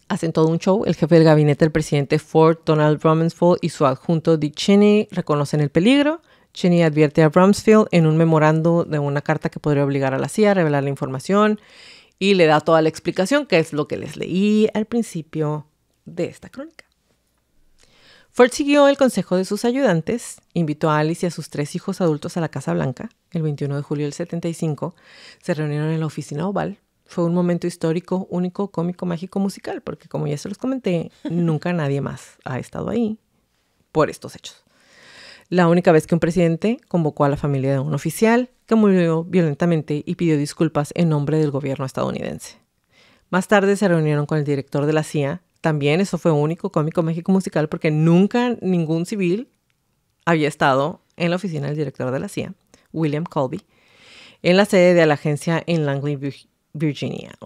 hacen todo un show. El jefe del gabinete del presidente Ford, Donald Rumsfeld, y su adjunto Dick Cheney reconocen el peligro. Cheney advierte a Rumsfeld en un memorando de una carta que podría obligar a la CIA a revelar la información y le da toda la explicación, que es lo que les leí al principio de esta crónica. Ford siguió el consejo de sus ayudantes, invitó a Alice y a sus 3 hijos adultos a la Casa Blanca. El 21 de julio del 75 se reunieron en la oficina oval. Fue un momento histórico, único, cómico, mágico, musical, porque como ya se los comenté, nunca nadie más ha estado ahí por estos hechos. La única vez que un presidente convocó a la familia de un oficial que murió violentamente y pidió disculpas en nombre del gobierno estadounidense. Más tarde se reunieron con el director de la CIA. También eso fue único, cómico, mágico, musical, porque nunca ningún civil había estado en la oficina del director de la CIA, William Colby, en la sede de la agencia en Langley, Virginia.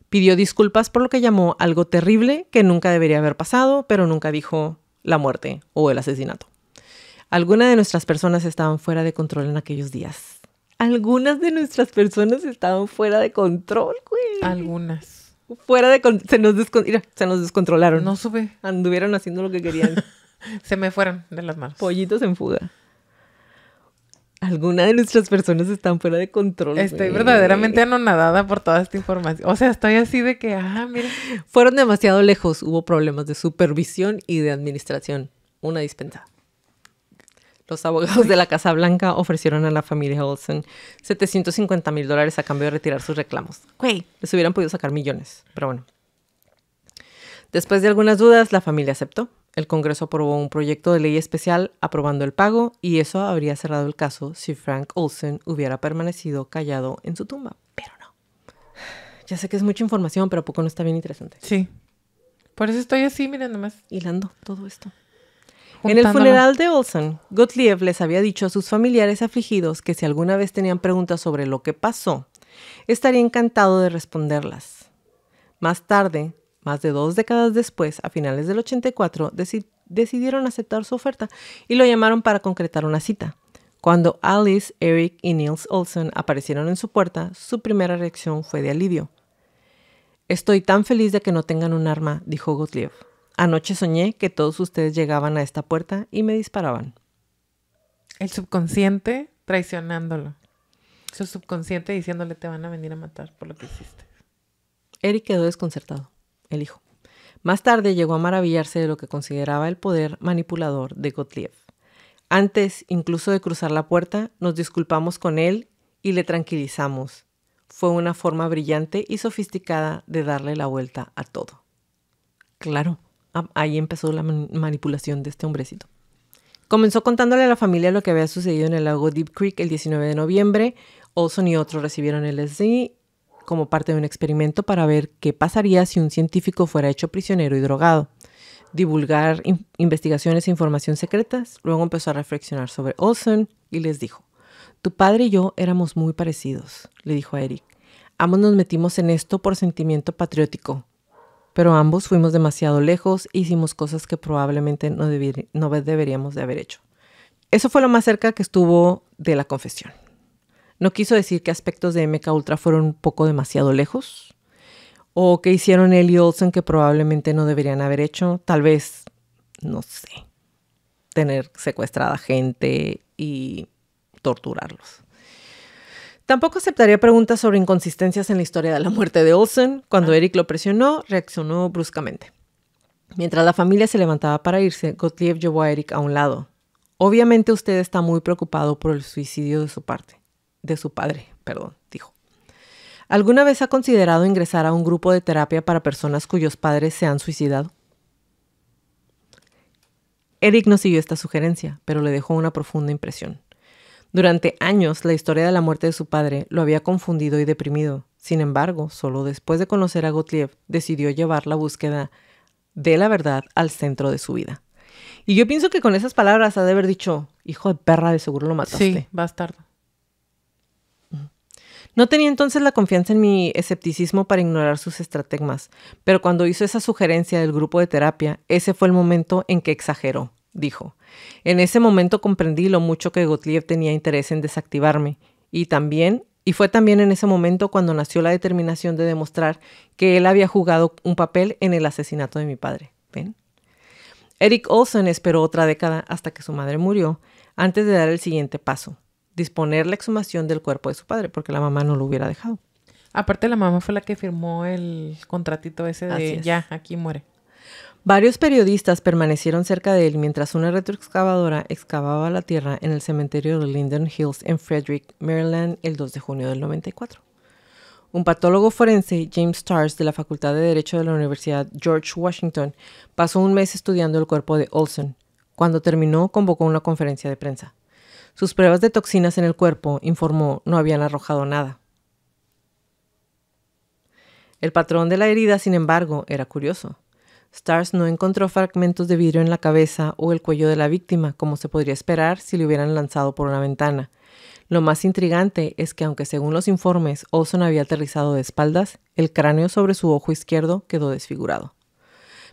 Pidió disculpas por lo que llamó algo terrible que nunca debería haber pasado, pero nunca dijo la muerte o el asesinato. Algunas de nuestras personas estaban fuera de control en aquellos días. Algunas de nuestras personas estaban fuera de control, güey. Algunas. Se nos descontrolaron. No supe. Anduvieron haciendo lo que querían. Se me fueron de las manos. Pollitos en fuga. Algunas de nuestras personas están fuera de control. Estoy verdaderamente anonadada por toda esta información. O sea, estoy así de que, mira. Fueron demasiado lejos. Hubo problemas de supervisión y de administración. Una dispensa. Los abogados de la Casa Blanca ofrecieron a la familia Olsen $750,000 a cambio de retirar sus reclamos. Güey, les hubieran podido sacar millones, pero bueno. Después de algunas dudas, la familia aceptó. El Congreso aprobó un proyecto de ley especial aprobando el pago y eso habría cerrado el caso si Frank Olsen hubiera permanecido callado en su tumba. Pero no. Ya sé que es mucha información, pero ¿a poco no está bien interesante? Sí. Por eso estoy así, mira nomás. Hilando todo esto. En el funeral de Olsen, Gottlieb les había dicho a sus familiares afligidos que si alguna vez tenían preguntas sobre lo que pasó, estaría encantado de responderlas. Más tarde, más de 2 décadas después, a finales del 84, decidieron aceptar su oferta y lo llamaron para concretar una cita. Cuando Alice, Eric y Niels Olsen aparecieron en su puerta, su primera reacción fue de alivio. «Estoy tan feliz de que no tengan un arma», dijo Gottlieb. «Anoche soñé que todos ustedes llegaban a esta puerta y me disparaban». El subconsciente traicionándolo. Su subconsciente diciéndole te van a venir a matar por lo que hiciste. Eric quedó desconcertado, el hijo. Más tarde llegó a maravillarse de lo que consideraba el poder manipulador de Gottlieb. Antes, incluso de cruzar la puerta, nos disculpamos con él y le tranquilizamos. Fue una forma brillante y sofisticada de darle la vuelta a todo. Claro. Ahí empezó la manipulación de este hombrecito. Comenzó contándole a la familia lo que había sucedido en el lago Deep Creek el 19 de noviembre. Olsen y otros recibieron LSD como parte de un experimento para ver qué pasaría si un científico fuera hecho prisionero y drogado. Divulgar investigaciones e información secretas. Luego empezó a reflexionar sobre Olsen y les dijo: «Tu padre y yo éramos muy parecidos», le dijo a Eric. «Ambos nos metimos en esto por sentimiento patriótico. Pero ambos fuimos demasiado lejos e hicimos cosas que probablemente no deberíamos de haber hecho». Eso fue lo más cerca que estuvo de la confesión. No quiso decir que aspectos de MK Ultra fueron un poco demasiado lejos o que hicieron él y Olsen que probablemente no deberían haber hecho. Tal vez, no sé, tener secuestrada gente y torturarlos. Tampoco aceptaría preguntas sobre inconsistencias en la historia de la muerte de Olsen. Cuando Eric lo presionó, reaccionó bruscamente. Mientras la familia se levantaba para irse, Gottlieb llevó a Eric a un lado. «Obviamente usted está muy preocupado por el suicidio de su padre, dijo. ¿Alguna vez ha considerado ingresar a un grupo de terapia para personas cuyos padres se han suicidado?» Eric no siguió esta sugerencia, pero le dejó una profunda impresión. Durante años, la historia de la muerte de su padre lo había confundido y deprimido. Sin embargo, solo después de conocer a Gottlieb, decidió llevar la búsqueda de la verdad al centro de su vida. Y yo pienso que con esas palabras ha de haber dicho: «Hijo de perra, de seguro lo mataste». Sí, bastardo. No tenía entonces la confianza en mi escepticismo para ignorar sus estratagemas, pero cuando hizo esa sugerencia del grupo de terapia, ese fue el momento en que exageró, dijo. En ese momento comprendí lo mucho que Gottlieb tenía interés en desactivarme, y fue también en ese momento cuando nació la determinación de demostrar que él había jugado un papel en el asesinato de mi padre. ¿Ven? Erik Olsen esperó otra década hasta que su madre murió antes de dar el siguiente paso. Disponer la exhumación del cuerpo de su padre, porque la mamá no lo hubiera dejado. Aparte, la mamá fue la que firmó el contratito ese de ya, aquí muere. Varios periodistas permanecieron cerca de él mientras una retroexcavadora excavaba la tierra en el cementerio de Linden Hills en Frederick, Maryland, el 2 de junio del 94. Un patólogo forense, James Stars, de la Facultad de Derecho de la Universidad George Washington, pasó un mes estudiando el cuerpo de Olsen. Cuando terminó, convocó una conferencia de prensa. Sus pruebas de toxinas en el cuerpo, informó, no habían arrojado nada. El patrón de la herida, sin embargo, era curioso. Stars no encontró fragmentos de vidrio en la cabeza o el cuello de la víctima, como se podría esperar si le hubieran lanzado por una ventana. Lo más intrigante es que, aunque según los informes, Olsen había aterrizado de espaldas, el cráneo sobre su ojo izquierdo quedó desfigurado.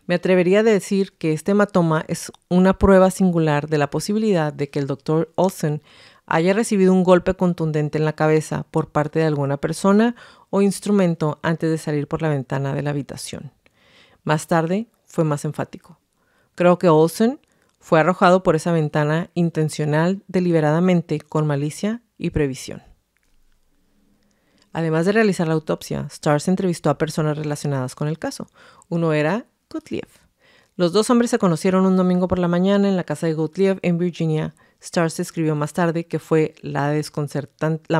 Me atrevería a decir que este hematoma es una prueba singular de la posibilidad de que el Dr. Olsen haya recibido un golpe contundente en la cabeza por parte de alguna persona o instrumento antes de salir por la ventana de la habitación. Más tarde, fue más enfático. Creo que Olsen fue arrojado por esa ventana intencional, deliberadamente, con malicia y previsión. Además de realizar la autopsia, Stars entrevistó a personas relacionadas con el caso. Uno era Gottlieb. Los dos hombres se conocieron un domingo por la mañana en la casa de Gottlieb en Virginia. Stars escribió más tarde que fue la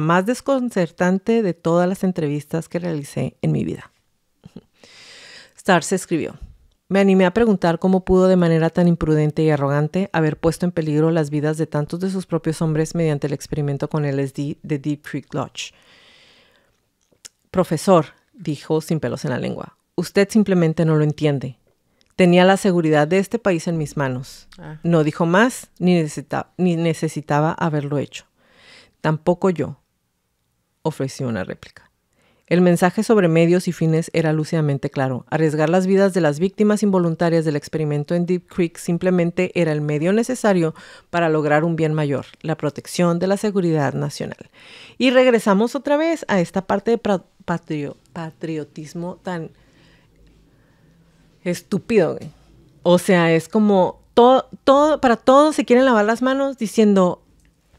más desconcertante de todas las entrevistas que realicé en mi vida. Stars escribió: me animé a preguntar cómo pudo de manera tan imprudente y arrogante haber puesto en peligro las vidas de tantos de sus propios hombres mediante el experimento con LSD de Deep Creek Lodge. Profesor, dijo sin pelos en la lengua, usted simplemente no lo entiende. Tenía la seguridad de este país en mis manos. No dijo más ni necesitaba haberlo hecho. Tampoco yo, ofreció una réplica. El mensaje sobre medios y fines era lúcidamente claro. Arriesgar las vidas de las víctimas involuntarias del experimento en Deep Creek simplemente era el medio necesario para lograr un bien mayor, la protección de la seguridad nacional. Y regresamos otra vez a esta parte de patriotismo tan estúpido, güey. O sea, es como para todos se quieren lavar las manos diciendo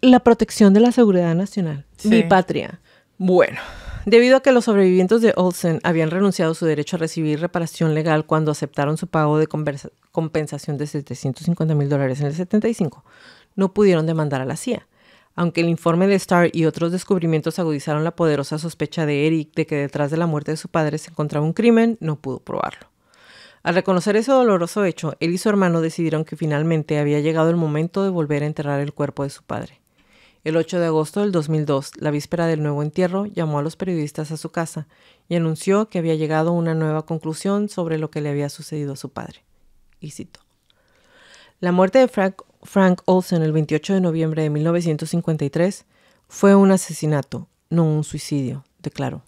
la protección de la seguridad nacional, sí. Mi patria. Bueno, debido a que los sobrevivientes de Olsen habían renunciado a su derecho a recibir reparación legal cuando aceptaron su pago de compensación de $750,000 en el 75, no pudieron demandar a la CIA. Aunque el informe de Starr y otros descubrimientos agudizaron la poderosa sospecha de Erik de que detrás de la muerte de su padre se encontraba un crimen, no pudo probarlo. Al reconocer ese doloroso hecho, él y su hermano decidieron que finalmente había llegado el momento de volver a enterrar el cuerpo de su padre. El 8 de agosto del 2002, la víspera del nuevo entierro, llamó a los periodistas a su casa y anunció que había llegado a una nueva conclusión sobre lo que le había sucedido a su padre. Y cito: la muerte de Frank Olsen el 28 de noviembre de 1953 fue un asesinato, no un suicidio, declaró.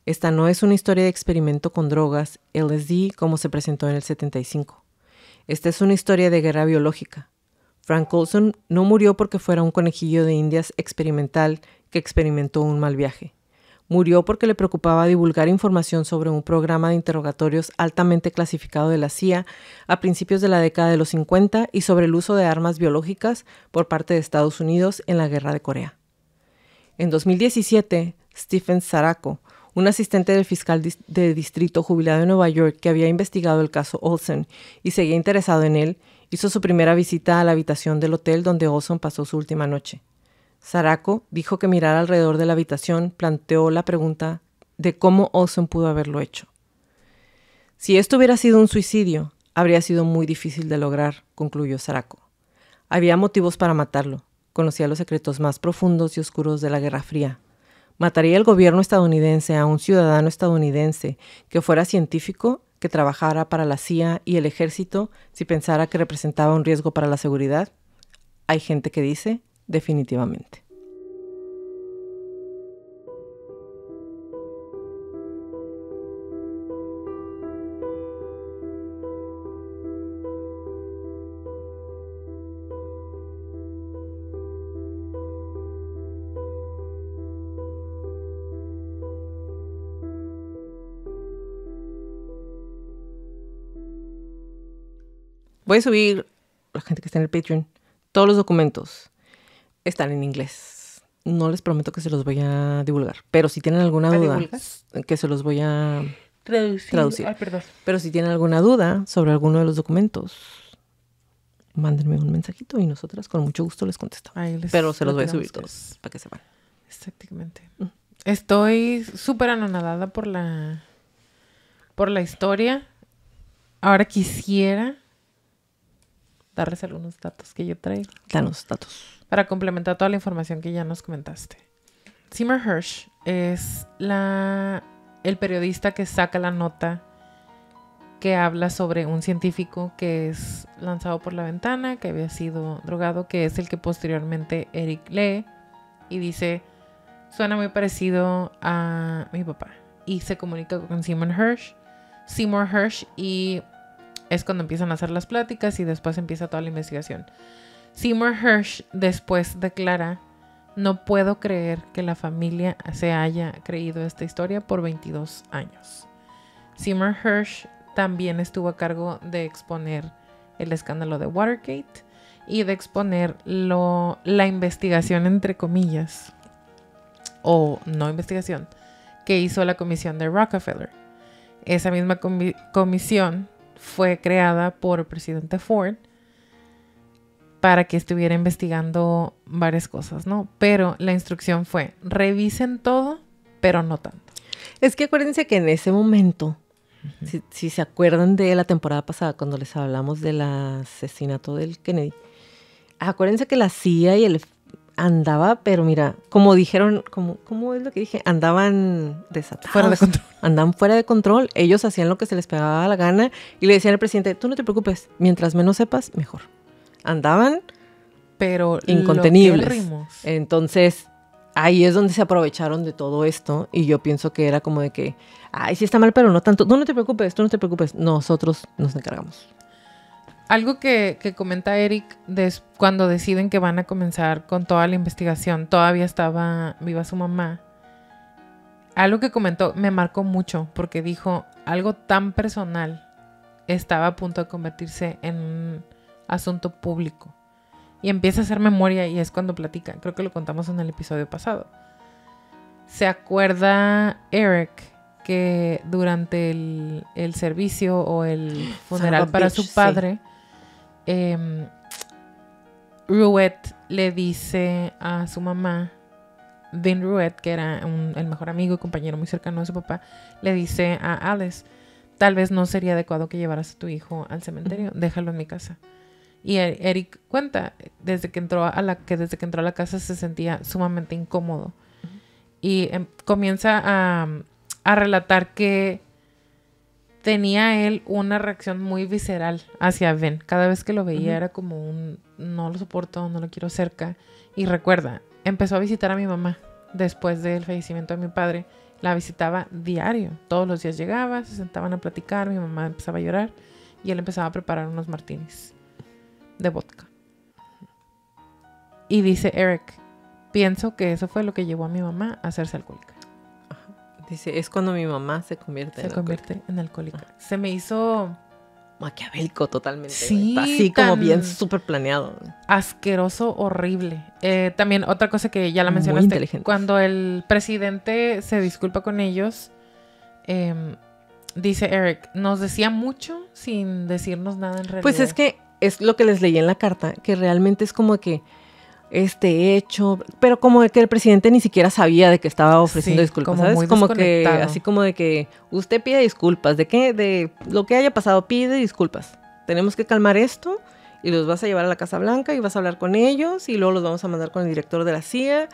Esta no es una historia de experimento con drogas, LSD, como se presentó en el 75. Esta es una historia de guerra biológica. Frank Olsen no murió porque fuera un conejillo de indias experimental que experimentó un mal viaje. Murió porque le preocupaba divulgar información sobre un programa de interrogatorios altamente clasificado de la CIA a principios de la década de los 50 y sobre el uso de armas biológicas por parte de Estados Unidos en la Guerra de Corea. En 2017, Stephen Sarako, un asistente del fiscal de distrito jubilado de Nueva York que había investigado el caso Olsen y seguía interesado en él, hizo su primera visita a la habitación del hotel donde Olsen pasó su última noche. Sarako dijo que mirar alrededor de la habitación planteó la pregunta de cómo Olsen pudo haberlo hecho. Si esto hubiera sido un suicidio, habría sido muy difícil de lograr, concluyó Sarako. Había motivos para matarlo. Conocía los secretos más profundos y oscuros de la Guerra Fría. ¿Mataría el gobierno estadounidense a un ciudadano estadounidense que fuera científico, que trabajara para la CIA y el ejército si pensara que representaba un riesgo para la seguridad? Hay gente que dice, definitivamente. Voy a subir, la gente que está en el Patreon, todos los documentos están en inglés. No les prometo que se los voy a divulgar, pero si tienen alguna duda, que se los voy a traducir. Ay, perdón. Pero si tienen alguna duda sobre alguno de los documentos, mándenme un mensajito y nosotras con mucho gusto les contestamos. Pero se los voy a subir todos para que sepan. Exactamente. Estoy súper anonadada por la historia. Ahora quisiera darles algunos datos que yo traigo. Danos datos. Para complementar toda la información que ya nos comentaste. Seymour Hersh es el periodista que saca la nota que habla sobre un científico que es lanzado por la ventana, que había sido drogado, que es el que posteriormente Eric lee y dice, suena muy parecido a mi papá. Y se comunica con Seymour Hersh y es cuando empiezan a hacer las pláticas y después empieza toda la investigación. Seymour Hersh después declara, no puedo creer que la familia se haya creído esta historia por 22 años. Seymour Hersh también estuvo a cargo de exponer el escándalo de Watergate y de exponer la investigación, entre comillas, o no investigación, que hizo la comisión de Rockefeller. Esa misma comisión fue creada por el presidente Ford para que estuviera investigando varias cosas, ¿no? Pero la instrucción fue, revisen todo, pero no tanto. Es que acuérdense que en ese momento, si se acuerdan de la temporada pasada, cuando les hablamos del asesinato del Kennedy, acuérdense que la CIA y el andaba, pero mira, como dijeron, ¿cómo es lo que dije? Andaban desatados. Fuera de control. Andaban fuera de control. Ellos hacían lo que se les pegaba la gana y le decían al presidente, tú no te preocupes, mientras menos sepas, mejor. Andaban pero incontenibles. Entonces, ahí es donde se aprovecharon de todo esto y yo pienso que era como de que, ay, sí está mal, pero no tanto. Tú no te preocupes, nosotros nos encargamos. Algo que comenta Eric cuando deciden que van a comenzar con toda la investigación, todavía estaba viva su mamá. Algo que comentó me marcó mucho porque dijo, algo tan personal estaba a punto de convertirse en un asunto público. Y empieza a hacer memoria y es cuando platica. Creo que lo contamos en el episodio pasado. Se acuerda Eric que durante el servicio o el funeral para su padre, Ruet le dice a su mamá, Vin Ruet, que era el mejor amigo y compañero muy cercano de su papá, le dice a Alice, tal vez no sería adecuado que llevaras a tu hijo al cementerio, déjalo en mi casa. Y Eric cuenta, desde que entró a la casa se sentía sumamente incómodo. Y comienza a relatar que tenía él una reacción muy visceral hacia Ben. Cada vez que lo veía era como no lo soporto, no lo quiero cerca. Y recuerda, empezó a visitar a mi mamá después del fallecimiento de mi padre. La visitaba diario. Todos los días llegaba, se sentaban a platicar, mi mamá empezaba a llorar y él empezaba a preparar unos martinis de vodka. Y dice Eric, pienso que eso fue lo que llevó a mi mamá a hacerse alcohólica. Dice, es cuando mi mamá se convierte en alcohólica. Se me hizo maquiavélico totalmente. Sí, así como bien súper planeado. Asqueroso, horrible. También otra cosa que ya la mencionaste. Cuando el presidente se disculpa con ellos, dice Eric, nos decía mucho sin decirnos nada en realidad. Pues es que es lo que les leí en la carta, que realmente es como que este hecho, pero como de que el presidente ni siquiera sabía de que estaba ofreciendo disculpas, como ¿sabes? muy como que así como de que usted pide disculpas, de lo que haya pasado, pide disculpas. Tenemos que calmar esto y los vas a llevar a la Casa Blanca y vas a hablar con ellos y luego los vamos a mandar con el director de la CIA.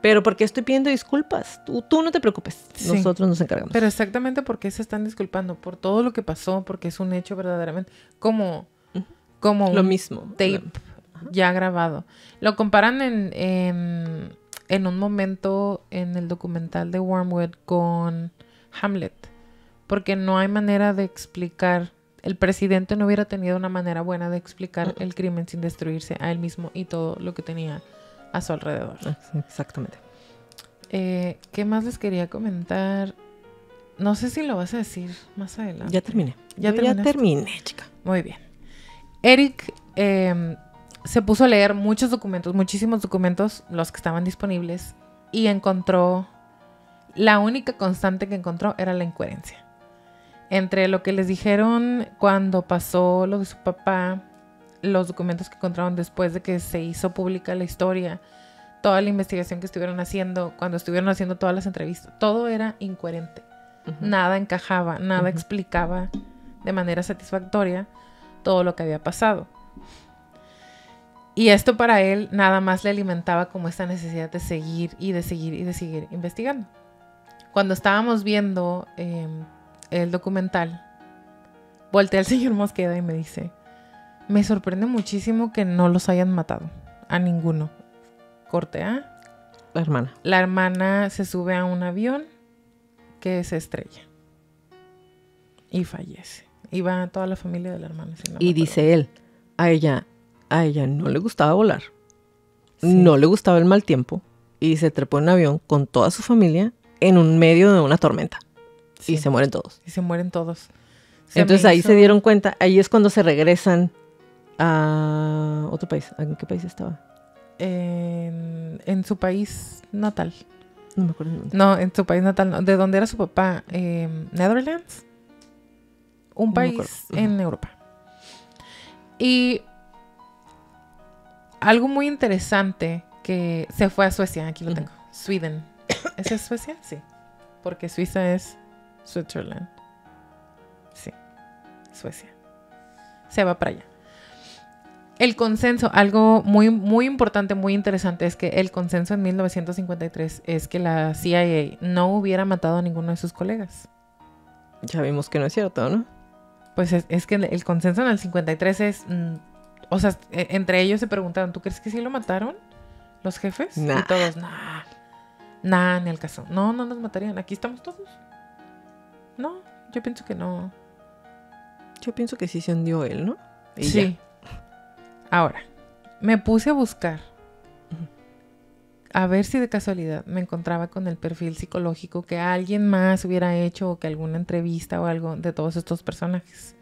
Pero ¿por qué estoy pidiendo disculpas? Tú no te preocupes, nosotros nos encargamos. Pero exactamente por qué se están disculpando, por todo lo que pasó, porque es un hecho verdaderamente como lo mismo tape ya grabado. Lo comparan en un momento en el documental de Wormwood con Hamlet, porque no hay manera de explicar, el presidente no hubiera tenido una manera buena de explicar el crimen sin destruirse a él mismo y todo lo que tenía a su alrededor. Exactamente. ¿Qué más les quería comentar? No sé si lo vas a decir más adelante. Ya terminé. Ya terminé, chica. Muy bien. Eric se puso a leer muchos documentos, muchísimos documentos, los que estaban disponibles, y encontró, la única constante que encontró era la incoherencia. Entre lo que les dijeron cuando pasó lo de su papá, los documentos que encontraron después de que se hizo pública la historia, toda la investigación que estuvieron haciendo, cuando estuvieron haciendo todas las entrevistas, todo era incoherente. Nada encajaba, nada explicaba de manera satisfactoria todo lo que había pasado. Y esto para él nada más le alimentaba como esta necesidad de seguir y de seguir y de seguir investigando. Cuando estábamos viendo el documental, volteé al señor Mosqueda y me dice, me sorprende muchísimo que no los hayan matado, a ninguno. Corte A. La hermana. La hermana se sube a un avión que se estrella y fallece. Y va toda la familia de la hermana. Si no y dice él, a ella no le gustaba volar, Sí. no le gustaba el mal tiempo, y se trepó en un avión con toda su familia en un medio de una tormenta. Sí. Y se mueren todos. Y se mueren todos. Entonces ahí se dieron cuenta, ahí es cuando se regresan a otro país. ¿En qué país estaba? En su país natal. No me acuerdo dónde. No, en su país natal. No. ¿De dónde era su papá? ¿Netherlands? Un No me país acuerdo. en Europa. Y algo muy interesante que se fue a Suecia. Aquí lo tengo. Sweden. ¿Esa es Suecia? Sí. Porque Suiza es Switzerland. Sí. Suecia. Se va para allá. El consenso, algo muy, muy importante, muy interesante, es que el consenso en 1953 es que la CIA no hubiera matado a ninguno de sus colegas. Ya vimos que no es cierto, ¿no? Pues es que el consenso en el 53 es... o sea, entre ellos se preguntaron, ¿tú crees que sí lo mataron los jefes? Nah. Y todos, nah, ni al caso. No nos matarían. Aquí estamos todos. No, yo pienso que no. Yo pienso que sí se hundió él, ¿no? Y Sí. ya. Ahora, me puse a buscar a ver si de casualidad me encontraba con el perfil psicológico que alguien más hubiera hecho o que alguna entrevista o algo de todos estos personajes.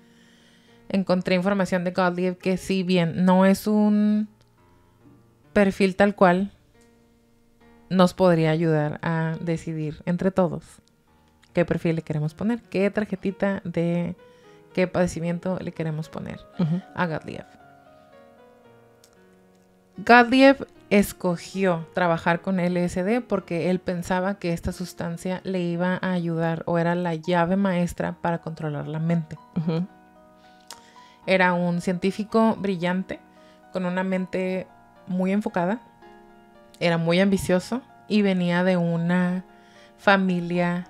Encontré información de Gottlieb que si bien no es un perfil tal cual, nos podría ayudar a decidir entre todos qué perfil le queremos poner, qué tarjetita de qué padecimiento le queremos poner a Gottlieb. Gottlieb escogió trabajar con LSD porque él pensaba que esta sustancia le iba a ayudar o era la llave maestra para controlar la mente. Era un científico brillante con una mente muy enfocada, era muy ambicioso y venía de una familia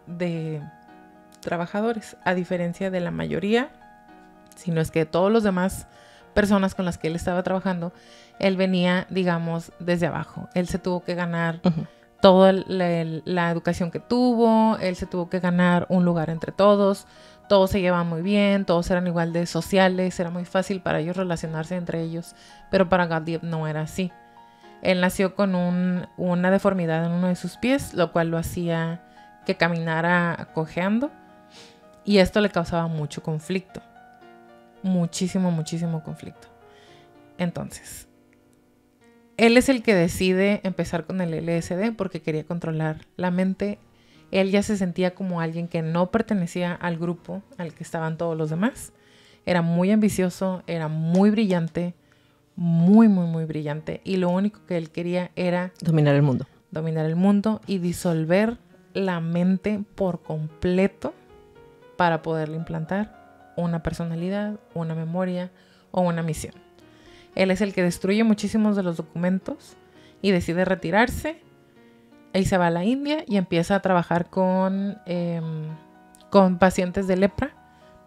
de trabajadores, a diferencia de la mayoría, si no es que todos los demás personas con las que él estaba trabajando. Él venía, digamos, desde abajo. Él se tuvo que ganar toda la educación que tuvo. Él se tuvo que ganar un lugar entre todos. Todos se llevaban muy bien. Todos eran igual de sociales. Era muy fácil para ellos relacionarse entre ellos. Pero para Gottlieb no era así. Él nació con una deformidad en uno de sus pies, lo cual lo hacía que caminara cojeando. Y esto le causaba mucho conflicto. Muchísimo, muchísimo conflicto. Entonces, él es el que decide empezar con el LSD porque quería controlar la mente. Él ya se sentía como alguien que no pertenecía al grupo al que estaban todos los demás. Era muy ambicioso, era muy brillante, muy, muy, muy brillante. Y lo único que él quería era dominar el mundo. Dominar el mundo y disolver la mente por completo para poderle implantar una personalidad, una memoria o una misión. Él es el que destruye muchísimos de los documentos y decide retirarse. Él se va a la India y empieza a trabajar con pacientes de lepra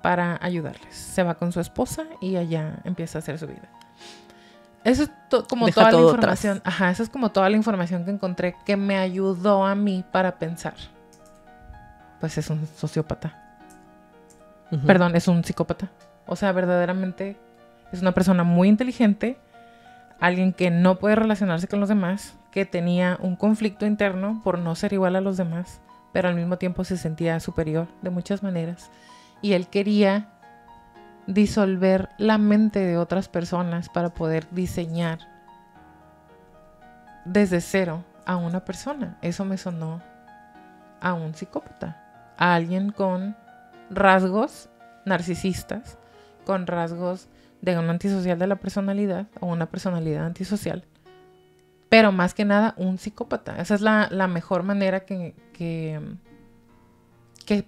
para ayudarles. Se va con su esposa y allá empieza a hacer su vida. Eso es como Deja toda la todo información. atrás. Ajá, eso es como toda la información que encontré que me ayudó a mí para pensar. Pues es un sociópata. Perdón, es un psicópata. O sea, verdaderamente es una persona muy inteligente, alguien que no puede relacionarse con los demás, que tenía un conflicto interno por no ser igual a los demás, pero al mismo tiempo se sentía superior de muchas maneras. Y él quería disolver la mente de otras personas para poder diseñar desde cero a una persona. Eso me sonó a un psicópata, a alguien con rasgos narcisistas, con rasgos de un antisocial de la personalidad o una personalidad antisocial, pero más que nada un psicópata. Esa es la mejor manera que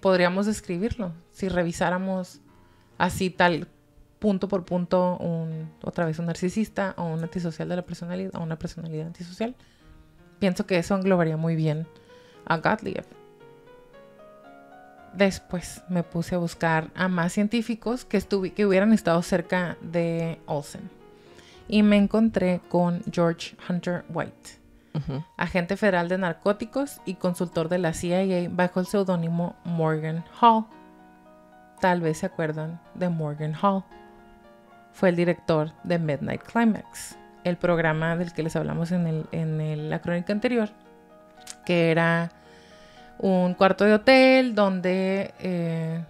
podríamos describirlo si revisáramos así tal punto por punto otra vez un narcisista o un antisocial de la personalidad o una personalidad antisocial. Pienso que eso englobaría muy bien a Gottlieb. Después me puse a buscar a más científicos que hubieran estado cerca de Olsen. Y me encontré con George Hunter White, agente federal de narcóticos y consultor de la CIA bajo el seudónimo Morgan Hall. Tal vez se acuerdan de Morgan Hall. Fue el director de Midnight Climax, el programa del que les hablamos en la crónica anterior, que era un cuarto de hotel donde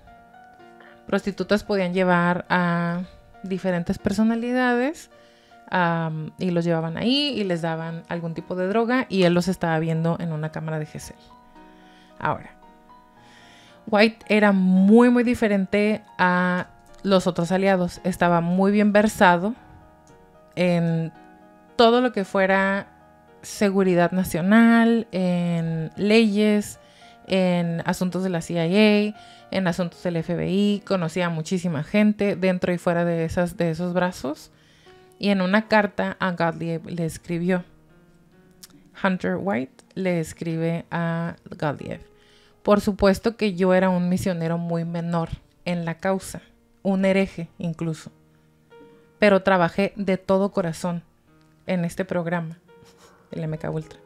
prostitutas podían llevar a diferentes personalidades y los llevaban ahí y les daban algún tipo de droga y él los estaba viendo en una cámara de Gesell. Ahora, White era muy muy diferente a los otros aliados. Estaba muy bien versado en todo lo que fuera seguridad nacional, en leyes, en asuntos de la CIA, en asuntos del FBI. Conocía a muchísima gente dentro y fuera de esos brazos. Y en una carta a Gottlieb le escribió. Hunter White le escribe a Gottlieb: por supuesto que yo era un misionero muy menor en la causa, un hereje incluso, pero trabajé de todo corazón en este programa, el MK Ultra,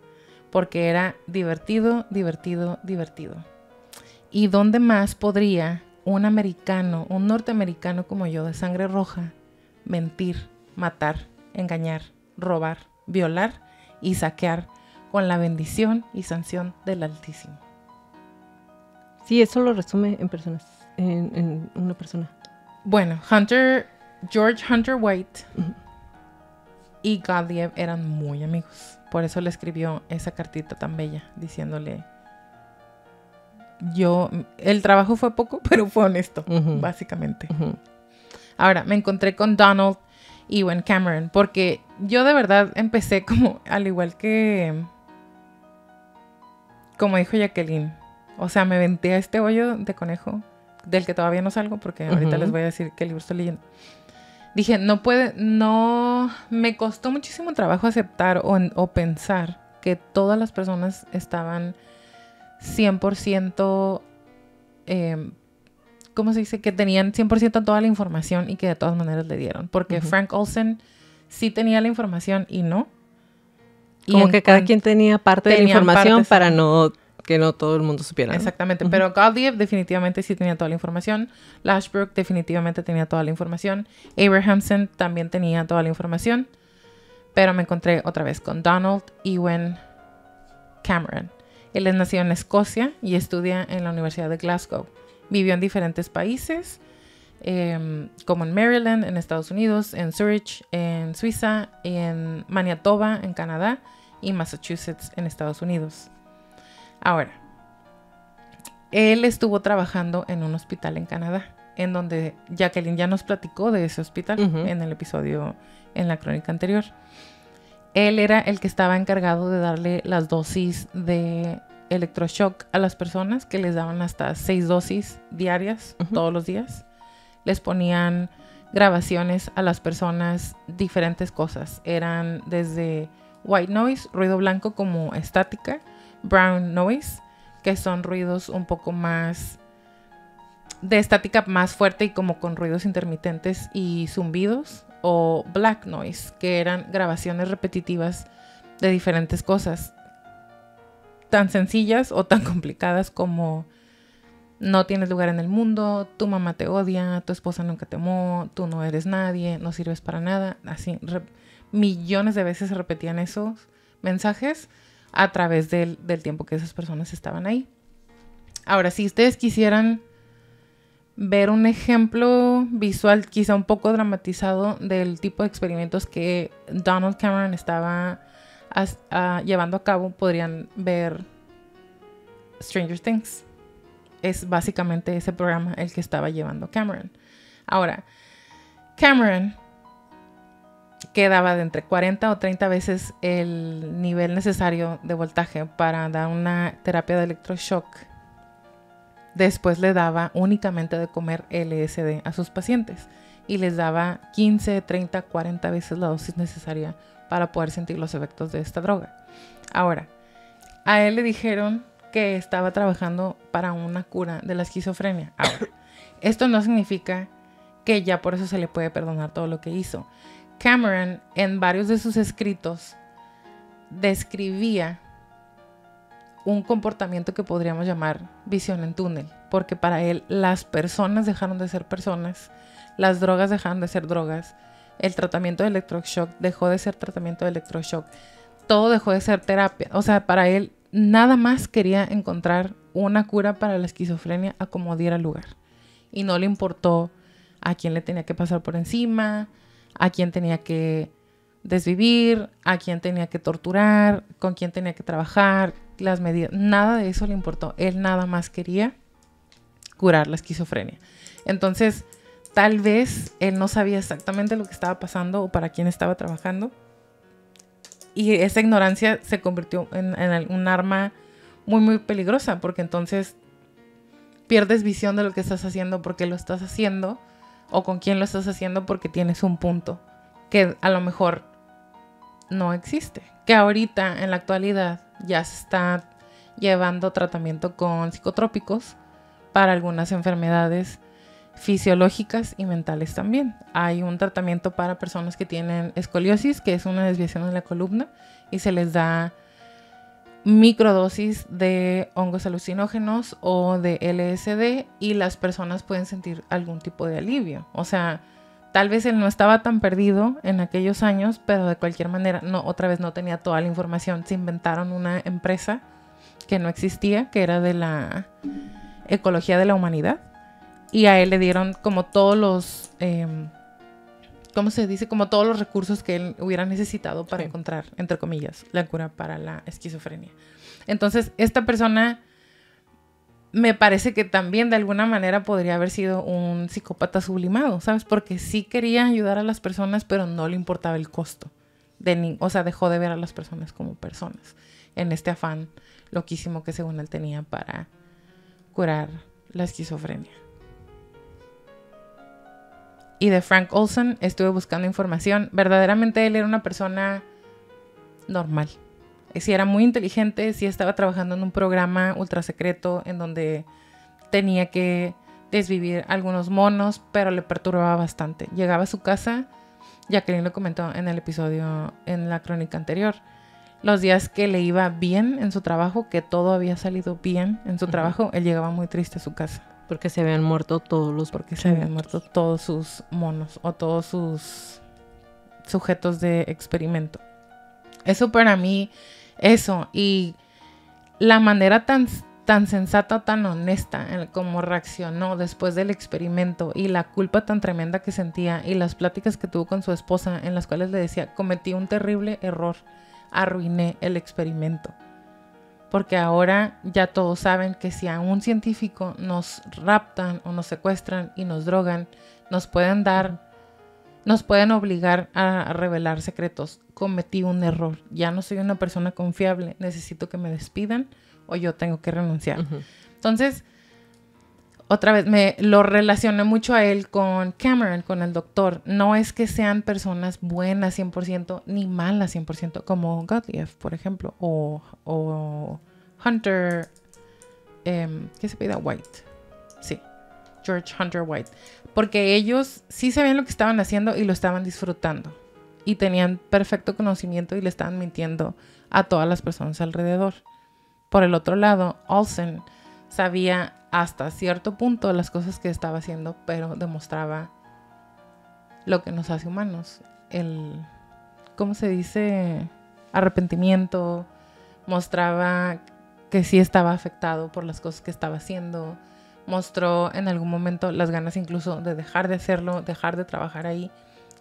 porque era divertido. ¿Y dónde más podría un norteamericano como yo, de sangre roja, mentir, matar, engañar, robar, violar y saquear con la bendición y sanción del Altísimo? Sí, eso lo resume en una persona. Bueno, George Hunter White y Gottlieb eran muy amigos. Por eso le escribió esa cartita tan bella diciéndole: el trabajo fue poco, pero fue honesto, básicamente. Ahora, me encontré con Donald Ewen Cameron, porque yo de verdad empecé al igual que, como dijo Jacqueline, o sea, me aventé a este hoyo de conejo, del que todavía no salgo, porque ahorita les voy a decir qué libro estoy leyendo. Dije, me costó muchísimo trabajo aceptar o pensar que todas las personas estaban 100%, ¿cómo se dice? Que tenían 100% toda la información y que de todas maneras le dieron. Porque Frank Olsen sí tenía la información y no. Como que cada quien tenía parte de la información para que no todo el mundo supiera, ¿no? Exactamente. Pero Gottlieb definitivamente sí tenía toda la información. Lashbrook definitivamente tenía toda la información. Abrahamson también tenía toda la información. Pero me encontré otra vez con Donald Ewen Cameron. Él es nacido en Escocia y estudia en la Universidad de Glasgow. Vivió en diferentes países, como en Maryland, en Estados Unidos, en Zurich, en Suiza, en Manitoba, en Canadá, y Massachusetts, en Estados Unidos. Ahora, él estuvo trabajando en un hospital en Canadá, en donde Jacqueline ya nos platicó de ese hospital en el episodio, en la crónica anterior. Él era el que estaba encargado de darle las dosis de electroshock a las personas, que les daban hasta 6 dosis diarias, todos los días. Les ponían grabaciones a las personas, diferentes cosas. Eran desde white noise, ruido blanco como estática, brown noise, que son ruidos un poco más de estática más fuerte y como con ruidos intermitentes y zumbidos, o black noise, que eran grabaciones repetitivas de diferentes cosas, tan sencillas o tan complicadas como: no tienes lugar en el mundo, tu mamá te odia, tu esposa nunca te amó, tú no eres nadie, no sirves para nada. Así, millones de veces se repetían esos mensajes a través del tiempo que esas personas estaban ahí. Ahora, si ustedes quisieran ver un ejemplo visual quizá un poco dramatizado del tipo de experimentos que Donald Cameron estaba llevando a cabo, podrían ver Stranger Things. Es básicamente ese programa el que estaba llevando Cameron. Ahora, Cameron quedaba de entre 40 o 30 veces el nivel necesario de voltaje para dar una terapia de electroshock. Después le daba únicamente de comer LSD a sus pacientes y les daba 15, 30, 40 veces la dosis necesaria para poder sentir los efectos de esta droga. Ahora, a él le dijeron que estaba trabajando para una cura de la esquizofrenia. Ahora, esto no significa que ya por eso se le puede perdonar todo lo que hizo. Cameron, en varios de sus escritos, describía un comportamiento que podríamos llamar visión en túnel, porque para él las personas dejaron de ser personas, las drogas dejaron de ser drogas, el tratamiento de electroshock dejó de ser tratamiento de electroshock, todo dejó de ser terapia. O sea, para él nada más quería encontrar una cura para la esquizofrenia a como diera lugar. Y no le importó a quién le tenía que pasar por encima, a quién tenía que desvivir, a quién tenía que torturar, con quién tenía que trabajar, las medidas, nada de eso le importó. Él nada más quería curar la esquizofrenia. Entonces, tal vez él no sabía exactamente lo que estaba pasando o para quién estaba trabajando. Y esa ignorancia se convirtió en un arma muy, muy peligrosa, porque entonces pierdes visión de lo que estás haciendo, por qué lo estás haciendo, o con quién lo estás haciendo, porque tienes un punto que a lo mejor no existe. Que ahorita, en la actualidad, ya se está llevando tratamiento con psicotrópicos para algunas enfermedades fisiológicas y mentales también. Hay un tratamiento para personas que tienen escoliosis, que es una desviación en la columna, y se les da microdosis de hongos alucinógenos o de LSD y las personas pueden sentir algún tipo de alivio. O sea, tal vez él no estaba tan perdido en aquellos años, pero de cualquier manera, otra vez no tenía toda la información. Se inventaron una empresa que no existía, que era de la ecología de la humanidad. Y a él le dieron como todos los, ¿cómo se dice? Como todos los recursos que él hubiera necesitado para encontrar, entre comillas, la cura para la esquizofrenia. Entonces, esta persona me parece que también de alguna manera podría haber sido un psicópata sublimado, ¿sabes? Porque sí quería ayudar a las personas, pero no le importaba el costo. O sea, dejó de ver a las personas como personas en este afán loquísimo que según él tenía para curar la esquizofrenia. Y de Frank Olson estuve buscando información. Verdaderamente él era una persona normal. Sí era muy inteligente, sí estaba trabajando en un programa ultra secreto en donde tenía que desvivir algunos monos, pero le perturbaba bastante. Llegaba a su casa, Jacqueline lo comentó en el episodio, en la crónica anterior, los días que le iba bien en su trabajo, que todo había salido bien en su trabajo, él llegaba muy triste a su casa. Porque se habían muerto todos los... Porque se habían muerto todos sus monos o todos sus sujetos de experimento. Eso para mí, eso. Y la manera tan sensata, tan honesta en cómo reaccionó después del experimento y la culpa tan tremenda que sentía y las pláticas que tuvo con su esposa en las cuales le decía, cometí un terrible error, arruiné el experimento. Porque ahora ya todos saben que si a un científico nos raptan o nos secuestran y nos drogan, nos pueden obligar a revelar secretos. Cometí un error. Ya no soy una persona confiable. Necesito que me despidan o yo tengo que renunciar. Entonces, otra vez me lo relacioné mucho a él con Cameron, con el doctor. No es que sean personas buenas 100% ni malas 100%, como Gottlieb, por ejemplo, o Hunter, ¿qué se pide? White. Sí, George Hunter White. Porque ellos sí sabían lo que estaban haciendo y lo estaban disfrutando. Y tenían perfecto conocimiento y le estaban mintiendo a todas las personas alrededor. Por el otro lado, Olson sabía hasta cierto punto las cosas que estaba haciendo, pero demostraba lo que nos hace humanos. ¿Cómo se dice? Arrepentimiento. Mostraba que sí estaba afectado por las cosas que estaba haciendo. mostró en algún momento las ganas incluso de dejar de hacerlo, dejar de trabajar ahí.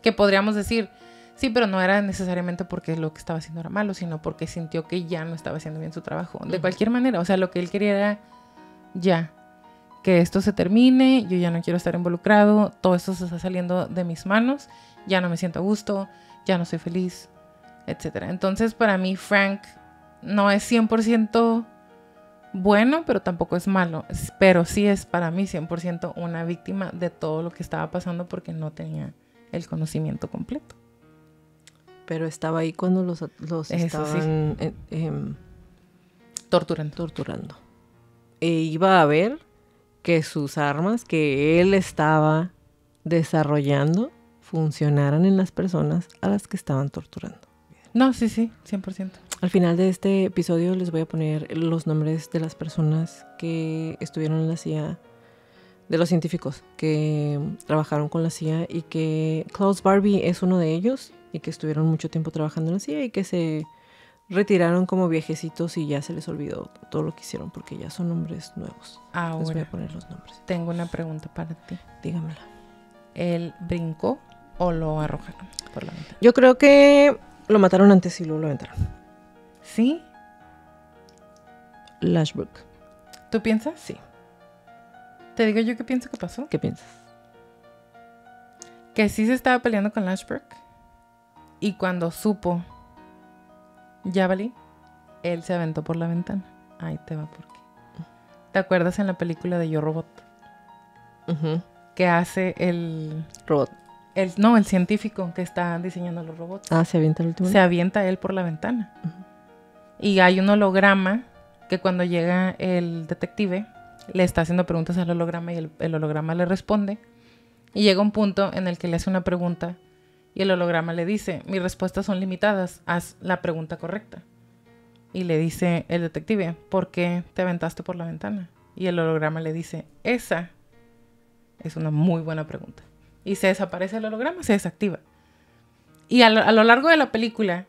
Que podríamos decir, sí, pero no era necesariamente porque lo que estaba haciendo era malo, sino porque sintió que ya no estaba haciendo bien su trabajo. De cualquier manera, o sea, lo que él quería era ya, que esto se termine, yo ya no quiero estar involucrado, todo esto se está saliendo de mis manos, ya no me siento a gusto, ya no soy feliz, etcétera. Entonces, para mí, Frank no es 100% bueno, pero tampoco es malo. Pero sí es para mí 100% una víctima de todo lo que estaba pasando porque no tenía el conocimiento completo. Pero estaba ahí cuando los estaban torturando. E iba a ver que sus armas que él estaba desarrollando funcionaran en las personas a las que estaban torturando. No, sí, 100%. Al final de este episodio les voy a poner los nombres de las personas que estuvieron en la CIA, de los científicos que trabajaron con la CIA y que Klaus Barbie es uno de ellos y que estuvieron mucho tiempo trabajando en la CIA y que se retiraron como viejecitos y ya se les olvidó todo lo que hicieron porque ya son hombres nuevos. Ahora, les voy a poner los nombres. Tengo una pregunta para ti. Dígamela. ¿Él brincó o lo arrojaron por la ventana? Yo creo que lo mataron antes y luego lo aventaron. ¿Sí? Lashbrook. ¿Tú piensas? Sí. ¿Te digo yo qué pienso que pasó? ¿Qué piensas? Que sí se estaba peleando con Lashbrook. Y cuando supo Javali, él se aventó por la ventana. Ahí te va por qué. ¿Te acuerdas en la película de Yo Robot? Uh-huh. Que hace el robot. No, el científico que está diseñando los robots. Ah, se avienta el último. Se avienta él por la ventana. Uh-huh. Y hay un holograma que cuando llega el detective le está haciendo preguntas al holograma y el holograma le responde. Y llega un punto en el que le hace una pregunta y el holograma le dice, mis respuestas son limitadas, haz la pregunta correcta. Y le dice el detective, ¿por qué te aventaste por la ventana? Y el holograma le dice, esa es una muy buena pregunta. Y se desaparece el holograma, se desactiva. Y a lo largo de la película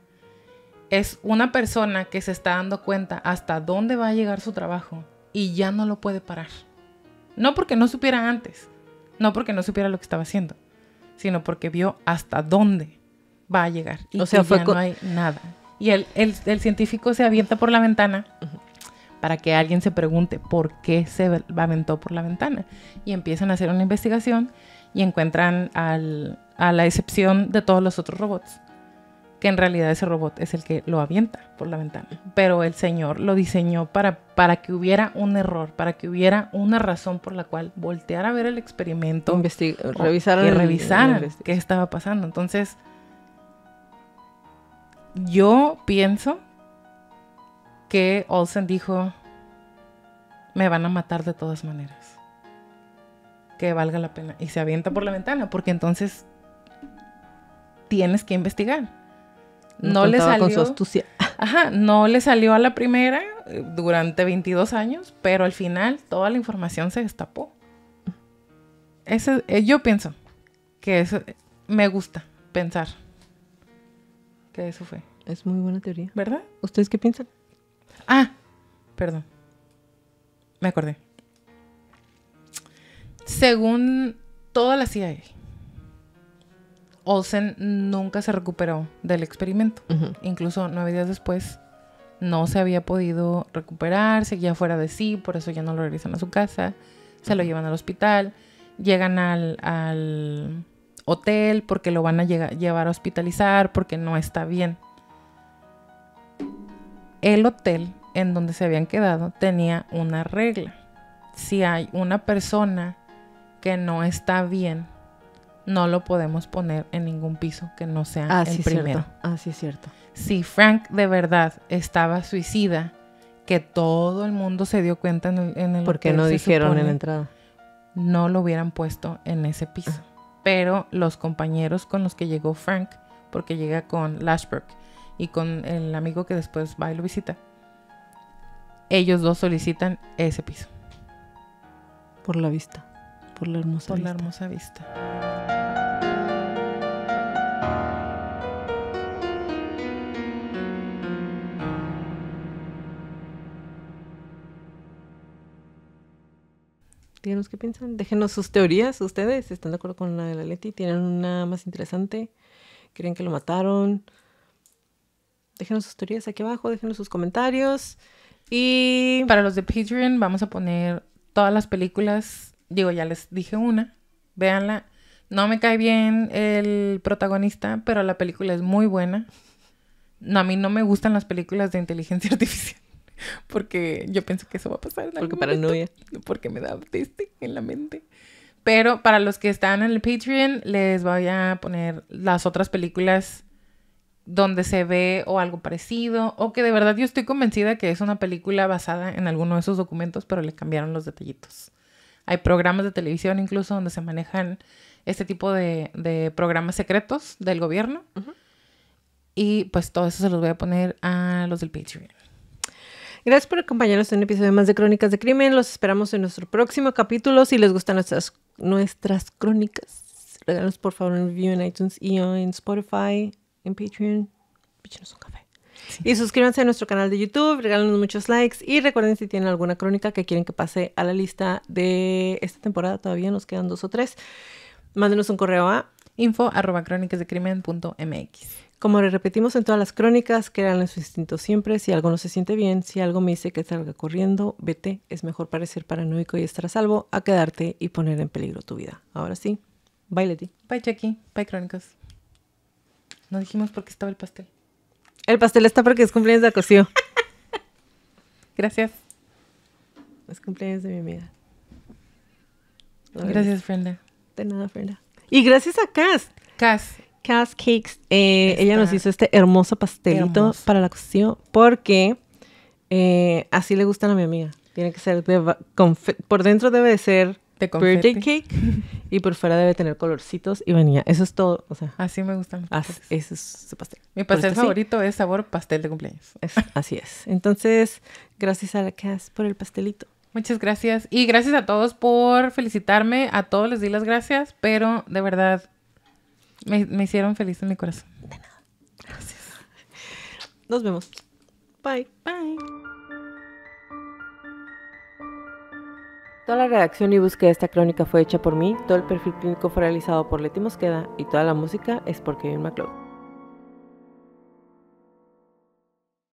es una persona que se está dando cuenta hasta dónde va a llegar su trabajo y ya no lo puede parar. No porque no supiera antes, no porque no supiera lo que estaba haciendo, sino porque vio hasta dónde va a llegar. Y o sea, ya no hay nada. Y el científico se avienta por la ventana para que alguien se pregunte por qué se aventó por la ventana. Y empiezan a hacer una investigación y encuentran a la excepción de todos los otros robots, que en realidad ese robot es el que lo avienta por la ventana. Pero el señor lo diseñó para que hubiera un error, para que hubiera una razón por la cual voltear a ver el experimento. Revisaran qué estaba pasando. Entonces, yo pienso que Olsen dijo, me van a matar de todas maneras. Que valga la pena. Y se avienta por la ventana, porque entonces tienes que investigar. No le salió con su astucia. Ajá, no le salió a la primera durante 22 años, pero al final toda la información se destapó. Yo pienso que eso me gusta pensar que eso fue. Es muy buena teoría. ¿Verdad? ¿Ustedes qué piensan? Ah, perdón. Me acordé. Según toda la CIA, Olsen nunca se recuperó del experimento. Uh-huh. Incluso 9 días después no se había podido recuperar, seguía fuera de sí, por eso ya no lo regresan a su casa. Se lo llevan al hospital, llegan al hotel porque lo van a llevar a hospitalizar porque no está bien. El hotel en donde se habían quedado tenía una regla. Si hay una persona que no está bien, no lo podemos poner en ningún piso que no sea el primero. Sí, es cierto. Si Frank de verdad estaba suicida, que todo el mundo se dio cuenta en el ¿por qué no dijeron en la entrada? No lo hubieran puesto en ese piso. Pero los compañeros con los que llegó Frank, porque llega con Lashbrook y con el amigo que después va y lo visita, ellos dos solicitan ese piso. Por la vista. Por la hermosa vista. La hermosa vista. díganos qué piensan. Déjenos sus teorías. ¿Ustedes están de acuerdo con la de la Leti? ¿Tienen una más interesante? ¿Creen que lo mataron? Déjenos sus teorías aquí abajo. Déjenos sus comentarios. Y para los de Patreon vamos a poner todas las películas. Digo, ya les dije una. Véanla. No me cae bien el protagonista, pero la película es muy buena. No, a mí no me gustan las películas de inteligencia artificial. Porque yo pienso que eso va a pasar en algún paranoia. momento, porque me da en la mente. Pero para los que están en el Patreon, les voy a poner las otras películas donde se ve o algo parecido, o que de verdad yo estoy convencida que es una película basada en alguno de esos documentos, pero le cambiaron los detallitos. Hay programas de televisión incluso donde se manejan este tipo de programas secretos del gobierno. Uh-huh. Y pues todo eso se los voy a poner a los del Patreon. Gracias por acompañarnos en un episodio más de Crónicas de Crimen. Los esperamos en nuestro próximo capítulo. Si les gustan nuestras crónicas, regálanos por favor un review en iTunes y en Spotify, en Patreon. Píchenos un café. Sí. Y suscríbanse a nuestro canal de YouTube, regálanos muchos likes y recuerden si tienen alguna crónica que quieren que pase a la lista de esta temporada. Todavía nos quedan 2 o 3. Mándenos un correo a info@cronicasdecrimen.mx. Como le repetimos en todas las crónicas, créanle su instinto siempre. Si algo no se siente bien, si algo me dice que salga corriendo, vete. Es mejor parecer paranoico y estar a salvo a quedarte y poner en peligro tu vida. Ahora sí, bye Leti. Bye Jackie, bye Crónicas. No dijimos por qué estaba el pastel. El pastel está porque es cumpleaños de Cosío. Gracias. Es cumpleaños de mi amiga. Gracias, Frenda. De nada, Frenda. Y gracias a Cass Cakes. Ella nos hizo este hermoso pastelito para la Cosío porque así le gustan a mi amiga. Tiene que ser por dentro debe de ser birthday cake y por fuera debe tener colorcitos y vainilla. Eso es todo. O sea, así me gustan los pasteles. Ese es su pastel. Mi pastel favorito es sabor pastel de cumpleaños. Así es. Entonces, gracias a la Cass por el pastelito. Muchas gracias. Y gracias a todos por felicitarme. A todos les di las gracias, pero de verdad me hicieron feliz en mi corazón. De nada. Gracias. Nos vemos. Bye. Bye. Toda la redacción y búsqueda de esta crónica fue hecha por mí. Todo el perfil clínico fue realizado por Leti Mosqueda y toda la música es por Kevin MacLeod.